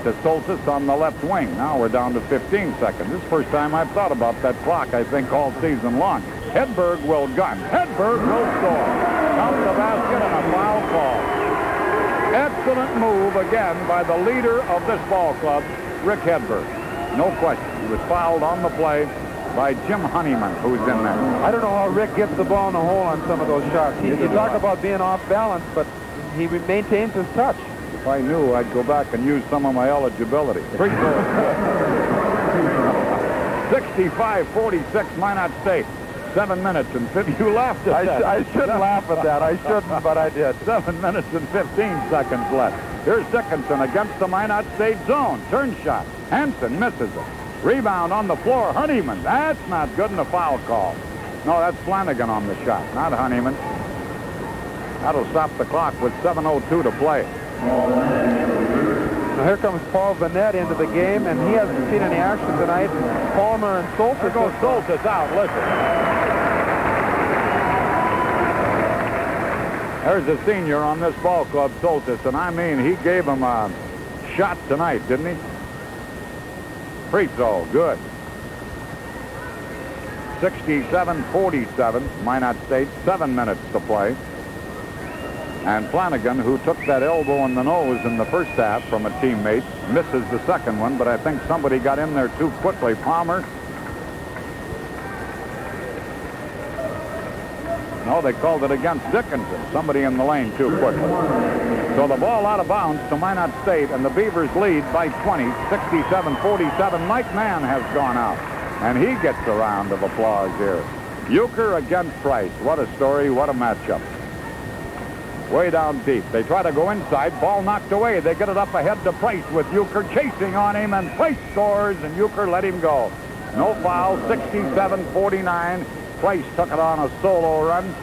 Speaker 1: to Soltis on the left wing. Now we're down to 15 seconds. This is the first time I've thought about that clock, I think, all season long. Hedberg will gun. Hedberg will score. Count the basket and a foul call. Excellent move again by the leader of this ball club, Rick Hedberg. No question. He was fouled on the play by Jim Honeyman, who's in there.
Speaker 3: I don't know how Rick gets the ball in the hole on some of those shots. You talk about being off balance, but he maintains his touch.
Speaker 1: If I knew, I'd go back and use some of my eligibility. Free throw. 65-46 Minot State. 7 minutes and 50. You laughed at that.
Speaker 3: I shouldn't laugh at that. I shouldn't, but I did.
Speaker 1: 7 minutes and 15 seconds left. Here's Dickinson against the Minot State zone. Turn shot. Hansen misses it. Rebound on the floor. Honeyman. That's not good, and a foul call. No, that's Flanagan on the shot, not Honeyman. That'll stop the clock with 7:02 to play.
Speaker 3: Now here comes Paul Vanette into the game, and he hasn't seen any action tonight. Palmer and Soltis.
Speaker 1: There goes Soltis out. Listen. There's a senior on this ball club, Soltis, and I mean, he gave him a shot tonight, didn't he? Free throw, good. 67-47, Minot State, 7 minutes to play. And Flanagan, who took that elbow in the nose in the first half from a teammate, misses the second one, but I think somebody got in there too quickly. Palmer. No, they called it against Dickinson. Somebody in the lane too quickly. So the ball out of bounds to Minot State, and the Beavers lead by 20, 67-47. Mike Mann has gone out, and he gets a round of applause here. Euchre against Price. What a story, what a matchup. Way down deep. They try to go inside. Ball knocked away. They get it up ahead to Price with Euchre chasing on him, and Price scores, and Euchre let him go. No foul, 67-49. Price took it on a solo run.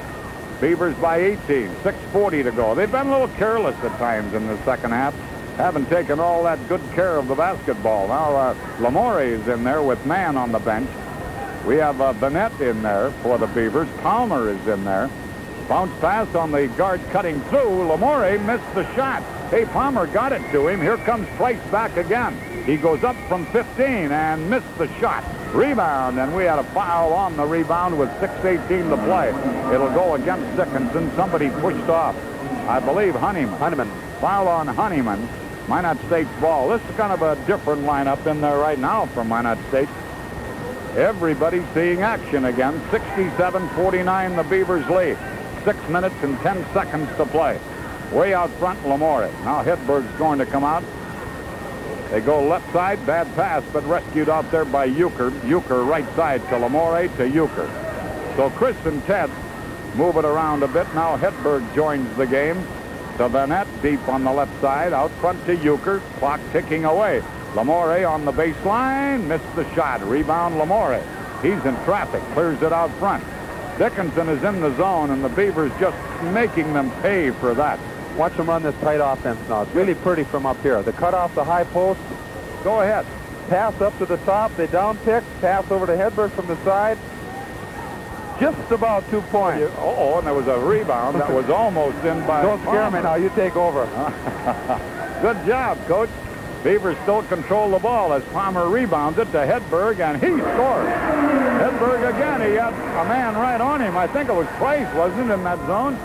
Speaker 1: Beavers by 18, 6:40 to go. They've been a little careless at times in the second half. Haven't taken all that good care of the basketball. Now, Lamore is in there with Mann on the bench. We have Vanette in there for the Beavers. Palmer is in there. Bounce pass on the guard cutting through. Lamore missed the shot. Hey, Palmer got it to him. Here comes Price back again. He goes up from 15 and missed the shot. Rebound, and we had a foul on the rebound with 6:18 to play. It'll go against Dickinson. Somebody pushed off. I believe Honeyman. Foul on Honeyman. Minot State's ball. This is kind of a different lineup in there right now from Minot State. Everybody's seeing action again. 67-49, the Beavers lead. 6 minutes and 10 seconds to play. Way out front, Lamore. Now Hedberg's going to come out. They go left side, bad pass, but rescued out there by Euchre. Euchre right side to Lamore to Euchre. So Chris and Ted move it around a bit. Now Hedberg joins the game. To Vanette deep on the left side, out front to Euchre. Clock ticking away. Lamore on the baseline, missed the shot. Rebound Lamore. He's in traffic, clears it out front. Dickinson is in the zone, and the Beavers just making them pay for that.
Speaker 3: Watch them run this tight offense now. It's really pretty from up here. They cut off the high post.
Speaker 1: Go ahead.
Speaker 3: Pass up to the top. They down pick. Pass over to Hedberg from the side. Just about 2 points.
Speaker 1: And there was a rebound that was almost in by...
Speaker 3: Don't scare me now. You take over.
Speaker 1: Good job, Coach. Beavers still control the ball as Palmer rebounds it to Hedberg, and he scores. Hedberg again. He had a man right on him. I think it was Price, wasn't it, in that zone?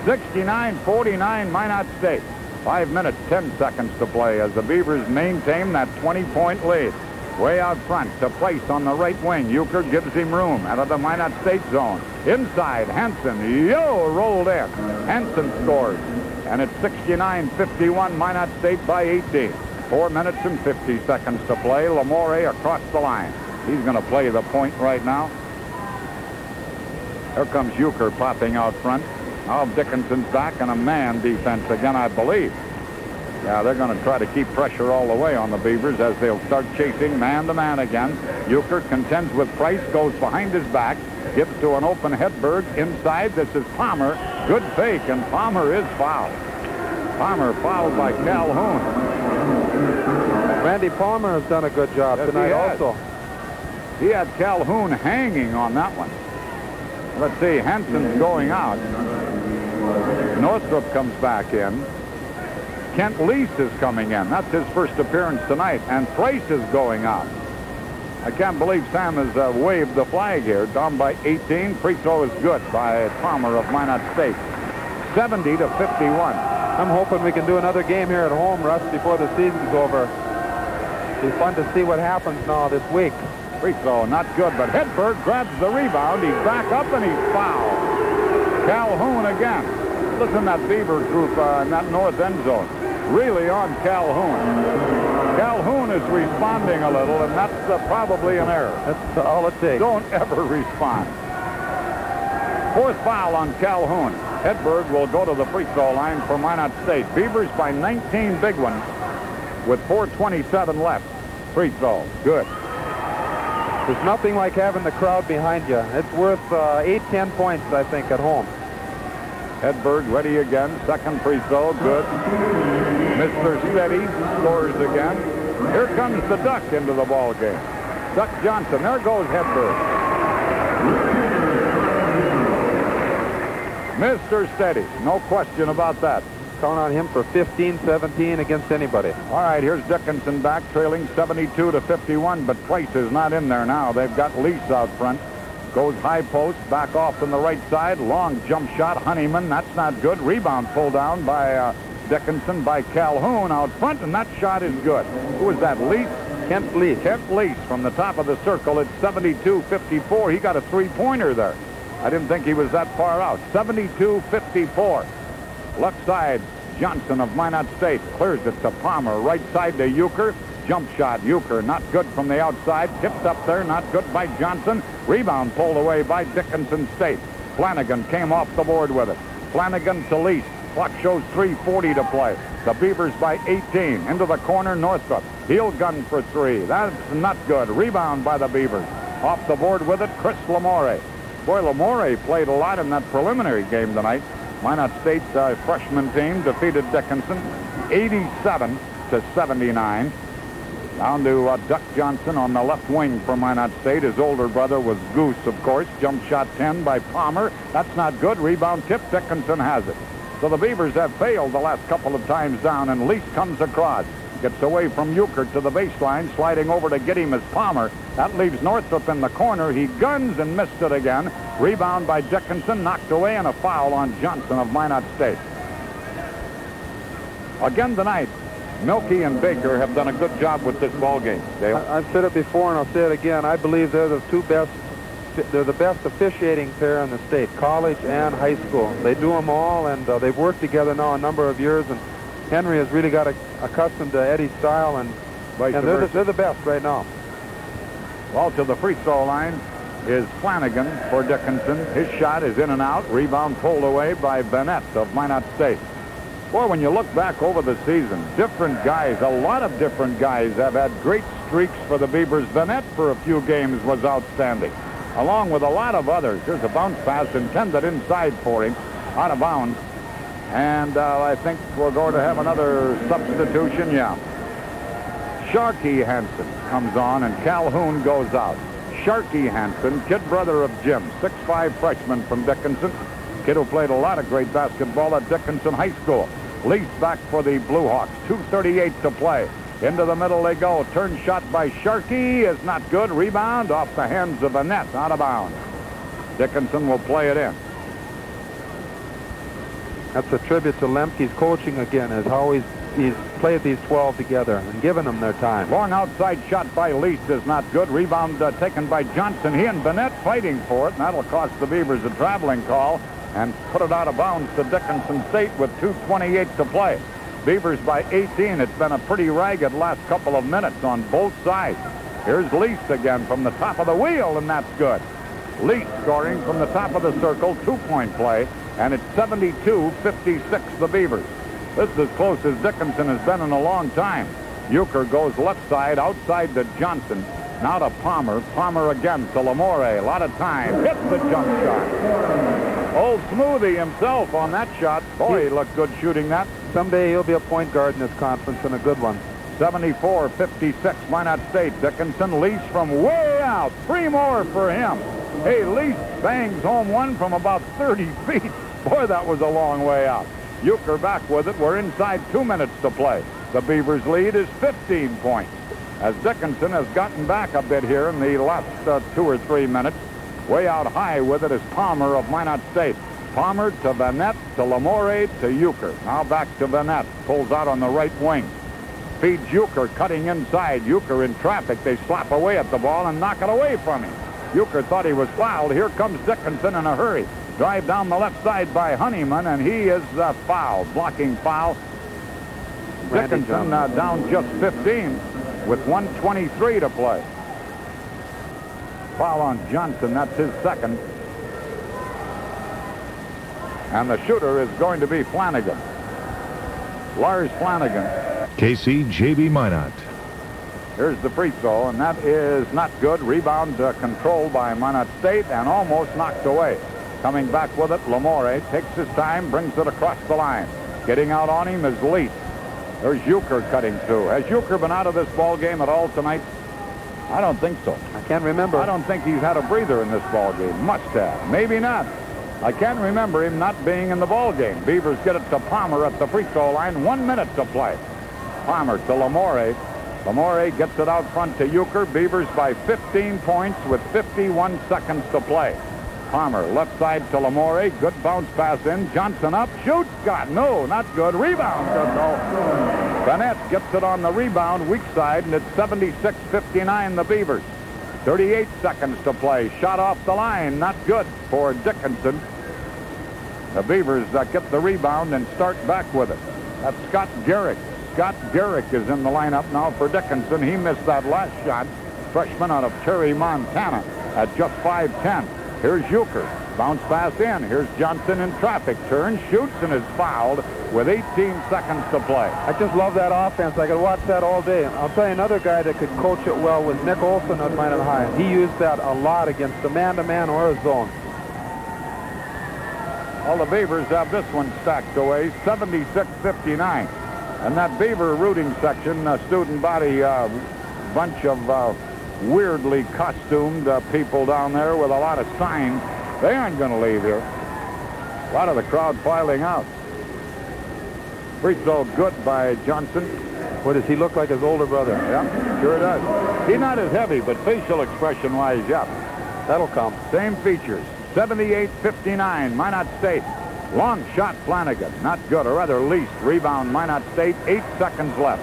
Speaker 1: 69-49, Minot State. 5 minutes, 10 seconds to play as the Beavers maintain that 20-point lead. Way out front to Price on the right wing. Euchre gives him room out of the Minot State zone. Inside, Hansen. Rolled in. Hansen scores. And it's 69-51, Minot State by 18. 4 minutes and 50 seconds to play. Lamore across the line. He's going to play the point right now. Here comes Euchre popping out front. Now Dickinson's back in a man defense again, I believe. Yeah, they're going to try to keep pressure all the way on the Beavers as they'll start chasing man-to-man again. Euchre contends with Price, goes behind his back, gives to an open Hedberg inside. This is Palmer. Good fake, and Palmer is fouled. Palmer fouled by Calhoun.
Speaker 3: Randy Palmer has done a good job tonight also.
Speaker 1: He had Calhoun hanging on that one. Let's see, Hansen's going out. Northrup comes back in. Kent Lease is coming in. That's his first appearance tonight. And Price is going out. I can't believe Sam has waved the flag here. Down by 18. Free throw is good by Palmer of Minot State. 70-51.
Speaker 3: I'm hoping we can do another game here at home, Russ, before the season's over. It'll be fun to see what happens now this week.
Speaker 1: Free throw, not good, but Hedberg grabs the rebound. He's back up, and he's fouled. Calhoun again. Listen to that Beaver group in that north end zone. Really on Calhoun. Calhoun is responding a little, and that's probably an error.
Speaker 3: That's all it takes.
Speaker 1: Don't ever respond. Fourth foul on Calhoun. Hedberg will go to the free throw line for Minot State. Beavers by 19 big ones with 4:27 left. Free throw. Good.
Speaker 3: There's nothing like having the crowd behind you. It's worth 8-10 points, I think, at home.
Speaker 1: Hedberg ready again. Second free throw. Good. Mr. Steady scores again. Here comes the Duck into the ball game. Duck Johnson. There goes Hedberg. Mr. Steady. No question about that.
Speaker 3: Count on him for 15-17 against anybody.
Speaker 1: All right, here's Dickinson back, trailing 72-51, but Price is not in there now. They've got Lease out front. Goes high post, back off on the right side. Long jump shot, Honeyman. That's not good. Rebound pulled down by Dickinson by Calhoun out front, and that shot is good. Who was that, Lease?
Speaker 3: Kent Lease.
Speaker 1: Kent Lease from the top of the circle at 72-54. He got a three-pointer there. I didn't think he was that far out. 72-54. Left side, Johnson of Minot State clears it to Palmer. Right side to Euchre. Jump shot, Euchre, not good from the outside. Tipped up there, not good by Johnson. Rebound pulled away by Dickinson State. Flanagan came off the board with it. Flanagan to Lease. Clock shows 3:40 to play. The Beavers by 18. Into the corner, Northrop. He'll gun for three. That's not good. Rebound by the Beavers. Off the board with it, Chris Lamore. Boy, Lamore played a lot in that preliminary game tonight. Minot State freshman team defeated Dickinson 87-79. Down to Duck Johnson on the left wing for Minot State. His older brother was Goose, of course. Jump shot 10 by Palmer. That's not good. Rebound tip. Dickinson has it. So the Beavers have failed the last couple of times down, and Lease comes across. Gets away from Euchre to the baseline, sliding over to get him as Palmer. That leaves Northrop in the corner. He guns and missed it again. Rebound by Dickinson, knocked away, and a foul on Johnson of Minot State. Again tonight, Milkey and Baker have done a good job with this ball game. Dale?
Speaker 3: I've said it before, and I'll say it again. I believe they're the two best. They're the best officiating pair in the state, college and high school. They do them all, and they've worked together now a number of years. And Henry has really got accustomed to Eddie's style, and they're the best right now.
Speaker 1: Well, to the free throw line is Flanagan for Dickinson. His shot is in and out. Rebound pulled away by Bennett of Minot State. Boy, when you look back over the season, different guys, a lot of different guys have had great streaks for the Beavers. Bennett for a few games was outstanding, along with a lot of others. Here's a bounce pass intended inside for him, out of bounds. And I think we're going to have another substitution, yeah. Sharkey Hansen comes on, and Calhoun goes out. Sharkey Hansen, kid brother of Jim, 6'5" freshman from Dickinson. Kid who played a lot of great basketball at Dickinson High School. Lease back for the Blue Hawks. 2:38 to play. Into the middle they go. Turn shot by Sharkey is not good. Rebound off the hands of Annette, out of bounds. Dickinson will play it in.
Speaker 3: That's a tribute to Lemke's coaching again, as how he's played these 12 together and given them their time.
Speaker 1: Long outside shot by Lease is not good. Rebound taken by Johnson. He and Bennett fighting for it, and that'll cost the Beavers a traveling call and put it out of bounds to Dickinson State with 2:28 to play. Beavers by 18. It's been a pretty ragged last couple of minutes on both sides. Here's Lease again from the top of the wheel, and that's good. Lease scoring from the top of the circle, two-point play, and it's 72-56 the Beavers. This is as close as Dickinson has been in a long time. Euchre goes left side, outside to Johnson. Now to Palmer. Palmer again to Lamore. A lot of time. Hits the jump shot. Old Smoothie himself on that shot. Boy, he looked good shooting that.
Speaker 3: Someday he'll be a point guard in this conference, and a good one.
Speaker 1: 74-56 Minot State. Dickinson. Lease from way out. Three more for him. Hey, Lease bangs home one from about 30 feet. Boy, that was a long way out. Euchre back with it. We're inside 2 minutes to play. The Beavers' lead is 15 points. As Dickinson has gotten back a bit here in the last 2 or 3 minutes. Way out high with it is Palmer of Minot State. Palmer to Bennett, to Lamore, to Euchre. Now back to Bennett. Pulls out on the right wing. Feeds Euchre, cutting inside. Euchre in traffic. They slap away at the ball and knock it away from him. Euchre thought he was fouled. Here comes Dickinson in a hurry. Drive down the left side by Honeyman, and he is fouled. Blocking foul. Dickinson down just 15 with 1:23 to play. Foul on Johnson. That's his second. And the shooter is going to be Flanagan. Lars Flanagan.
Speaker 5: KC J.B. Minot.
Speaker 1: Here's the free throw, and that is not good. Rebound controlled by Minot State and almost knocked away. Coming back with it, Lamore takes his time, brings it across the line. Getting out on him is Leith. There's Euchre cutting through. Has Euchre been out of this ball game at all tonight? I don't think so.
Speaker 3: I can't remember.
Speaker 1: I don't think he's had a breather in this ball game. Must have. Maybe not. I can't remember him not being in the ball game. Beavers get it to Palmer at the free throw line. 1 minute to play. Palmer to Lamore. Lamore gets it out front to Euchre. Beavers by 15 points with 51 seconds to play. Palmer left side to Lamore. Good bounce pass in. Johnson up. Shoots. Got no. Not good. Rebound. Good goal. Bennett gets it on the rebound. Weak side. And it's 76-59 the Beavers. 38 seconds to play. Shot off the line. Not good for Dickinson. The Beavers get the rebound and start back with it. That's Scott Garrick. Scott Garrick is in the lineup now for Dickinson. He missed that last shot. Freshman out of Terry, Montana at just 5'10". Here's Euchre. Bounce pass in. Here's Johnson in traffic. Turns, shoots, and is fouled with 18 seconds to play.
Speaker 3: I just love that offense. I could watch that all day. I'll tell you another guy that could coach it well was Nick Olson at Minot High. He used that a lot against a man-to-man or a zone.
Speaker 1: All the Beavers have this one stacked away, 76-59. And that Beaver rooting section, student body, bunch of weirdly costumed people down there with a lot of signs. They aren't going to leave here. A lot of the crowd filing out. Free throw good by Johnson.
Speaker 3: What does he look like his older brother?
Speaker 1: Yeah, sure does. He's not as heavy, but facial expression-wise, yeah.
Speaker 3: That'll come.
Speaker 1: Same features. 78-59, Minot State. Long shot, Flanagan. Not good, or rather least. Rebound, Minot State. 8 seconds left.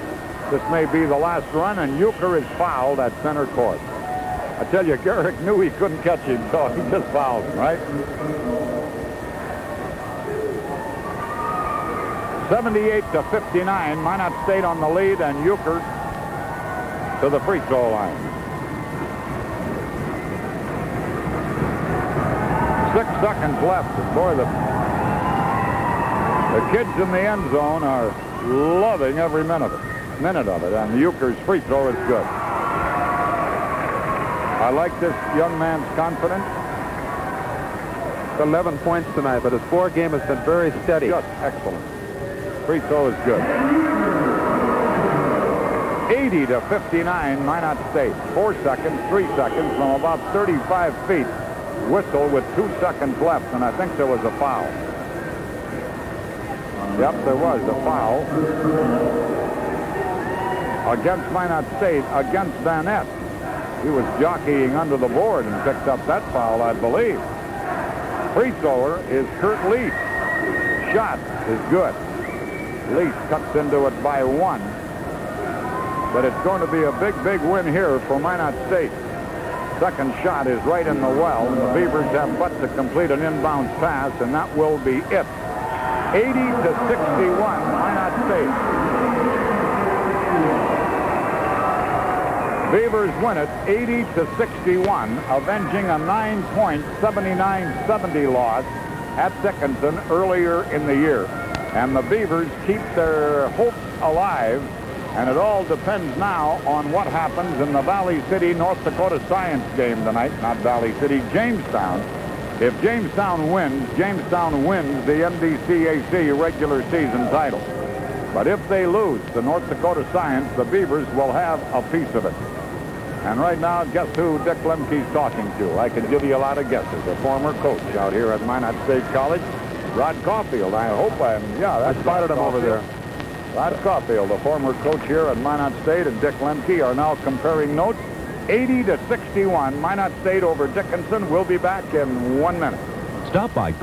Speaker 1: This may be the last run, and Euchre is fouled at center court. I tell you, Garrick knew he couldn't catch him, so he just fouled him, right? 78-59, Minot State on the lead, and Euchre to the free throw line. 6 seconds left, and boy, the kids in the end zone are loving every minute of it, and Euchre's free throw is good. I like this young man's confidence.
Speaker 3: 11 points tonight, but his floor game has been very steady.
Speaker 1: Just excellent. Free throw is good. 80-59, Minot State. 4 seconds, 3 seconds from about 35 feet. Whistle with 2 seconds left, and I think there was a foul. Yep, there was a foul against Minot State, against Van Ness. He was jockeying under the board and picked up that foul, I believe. Free thrower is Kurt Leith. Shot is good. Leith cuts into it by 1. But it's going to be a big, big win here for Minot State. Second shot is right in the well, and the Beavers have but to complete an inbounds pass, and that will be it. 80-61, Minot State. Beavers win it 80-61, avenging a 9-point 79-70 loss at Dickinson earlier in the year. And the Beavers keep their hopes alive, and it all depends now on what happens in the Valley City, North Dakota Science game tonight. Not Valley City, Jamestown. If Jamestown wins the NDCAC regular season title. But if they lose to North Dakota Science, the Beavers will have a piece of it. And right now, guess who Dick Lemke's talking to? I can give you a lot of guesses. A former coach out here at Minot State College, Rod Caulfield. I hope I spotted him over there. Rod Caulfield, the former coach here at Minot State, and Dick Lemke are now comparing notes. 80-61, Minot State over Dickinson. We'll be back in 1 minute.
Speaker 4: Stop by.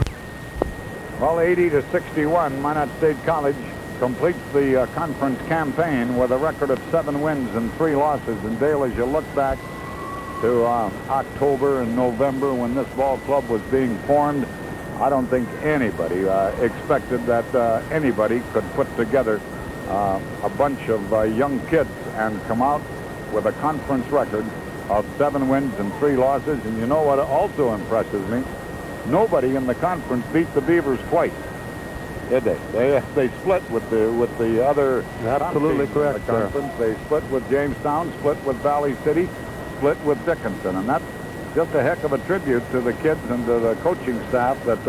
Speaker 1: Well, 80-61, Minot State College completes the conference campaign with a record of 7 wins and 3 losses. And Dale, as you look back to October and November when this ball club was being formed, I don't think anybody expected that anybody could put together a bunch of young kids and come out with a conference record of 7 wins and 3 losses. And you know what also impresses me? nobody in the conference beat the Beavers twice, did they? They split with the other.
Speaker 3: Absolutely
Speaker 1: teams in
Speaker 3: correct,
Speaker 1: the conference. They split with Jamestown, split with Valley City, split with Dickinson, and that's just a heck of a tribute to the kids and to the coaching staff that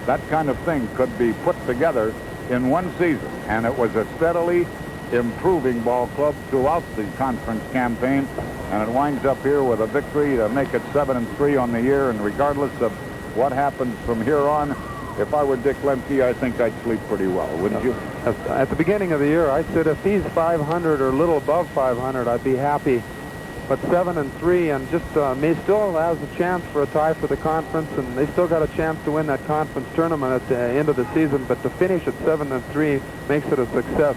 Speaker 1: that kind of thing could be put together in one season. And it was a steadily improving ball club throughout the conference campaign, and it winds up here with a victory to make it 7-3 on the year. And regardless of what happens from here on, if I were Dick Lemke, I think I'd sleep pretty well, wouldn't you?
Speaker 3: At the beginning of the year, I said if he's 500 or a little above 500, I'd be happy. But 7-3, and just may still has a chance for a tie for the conference, and they still got a chance to win that conference tournament at the end of the season. But to finish at 7-3 makes it a success.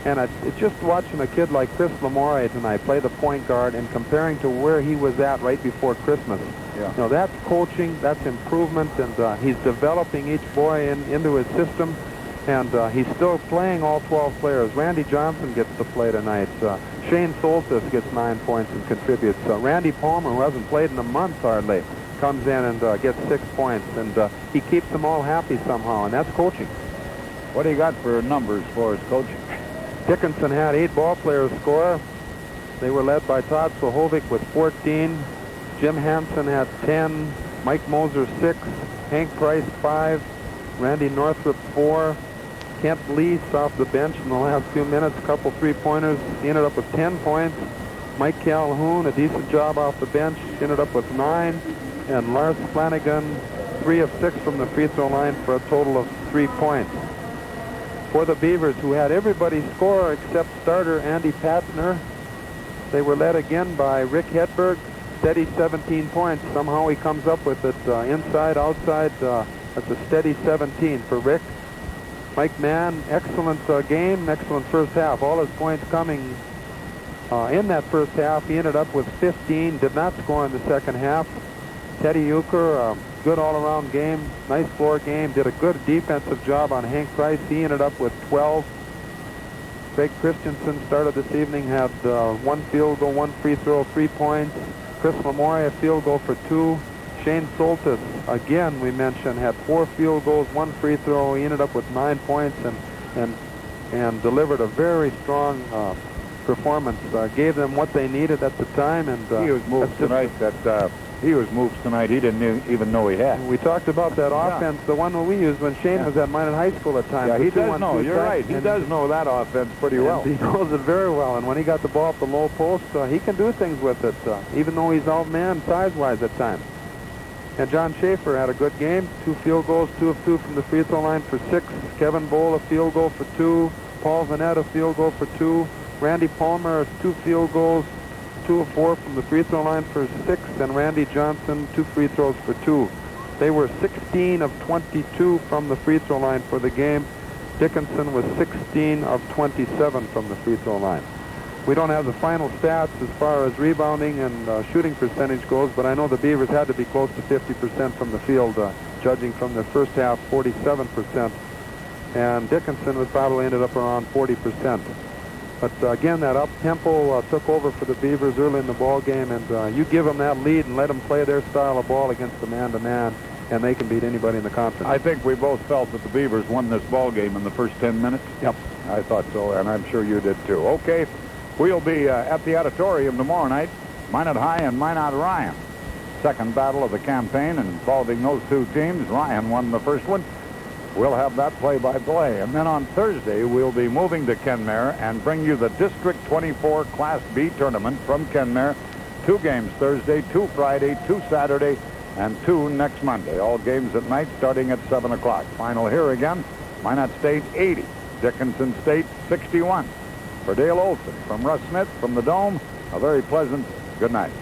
Speaker 3: And it's just watching a kid like Chris Lamore tonight play the point guard and comparing to where he was at right before Christmas.
Speaker 1: Yeah.
Speaker 3: You know, that's coaching, that's improvement, and he's developing each boy into his system. And he's still playing all 12 players. Randy Johnson gets to play tonight. Shane Soltis gets 9 points and contributes. Randy Palmer, who hasn't played in a month hardly, comes in and gets 6 points. And he keeps them all happy somehow, and that's coaching.
Speaker 1: What do you got for numbers for his coaching?
Speaker 3: Dickinson had 8 ball players score. They were led by Todd Sohovic with 14. Jim Hansen had 10. Mike Moser 6. Hank Price 5. Randy Northrup 4. Kent Lease off the bench in the last few minutes, a couple 3-pointers. He ended up with 10 points. Mike Calhoun, a decent job off the bench, ended up with 9. And Lars Flanagan, 3 of 6 from the free throw line for a total of 3 points. For the Beavers, who had everybody score except starter Andy Patner, they were led again by Rick Hedberg, steady 17 points. Somehow he comes up with it inside, outside. That's a steady 17 for Rick. Mike Mann, excellent game, excellent first half. All his points coming in that first half. He ended up with 15, did not score in the second half. Teddy Euchre, good all-around game, nice floor game, did a good defensive job on Hank Price. He ended up with 12. Craig Christensen started this evening, had 1 field goal, 1 free throw, 3 points. Chris Lamore, a field goal for 2. Shane Soltis, again, we mentioned, had 4 field goals, 1 free throw. He ended up with 9 points and delivered a very strong performance. Gave them what they needed at the time. And
Speaker 1: he was moved tonight he was moves tonight he didn't even know he had.
Speaker 3: We talked about that offense, the one that we used when Shane was at Minot High School at times.
Speaker 1: Yeah, he does know. You're right. He does know that offense pretty well.
Speaker 3: He knows it very well. And when he got the ball at the low post, he can do things with it, even though he's outmanned size-wise at times. And John Schaefer had a good game. 2 field goals, 2 of 2 from the free throw line for 6. Kevin Bowl, a field goal for 2. Paul Vanette, a field goal for 2. Randy Palmer, 2 field goals, 2 of 4 from the free throw line for 6. And Randy Johnson, 2 free throws for 2. They were 16 of 22 from the free throw line for the game. Dickinson was 16 of 27 from the free throw line. We don't have the final stats as far as rebounding and shooting percentage goes, but I know the Beavers had to be close to 50% from the field, judging from the first half, 47%. And Dickinson was probably ended up around 40%. But again, that up-tempo took over for the Beavers early in the ball game, and you give them that lead and let them play their style of ball against the man-to-man, and they can beat anybody in the conference.
Speaker 1: I think we both felt that the Beavers won this ball game in the first 10 minutes.
Speaker 3: Yep.
Speaker 1: I thought so, and I'm sure you did too. Okay. We'll be at the auditorium tomorrow night, Minot High and Minot Ryan. Second battle of the campaign involving those 2 teams. Ryan won the first one. We'll have that play-by-play. And then on Thursday, we'll be moving to Kenmare and bring you the District 24 Class B tournament from Kenmare. 2 games Thursday, 2 Friday, 2 Saturday, and 2 next Monday. All games at night starting at 7 o'clock. Final here again, Minot State 80, Dickinson State 61. For Dale Olson, from Russ Smith, from the Dome, a very pleasant good night.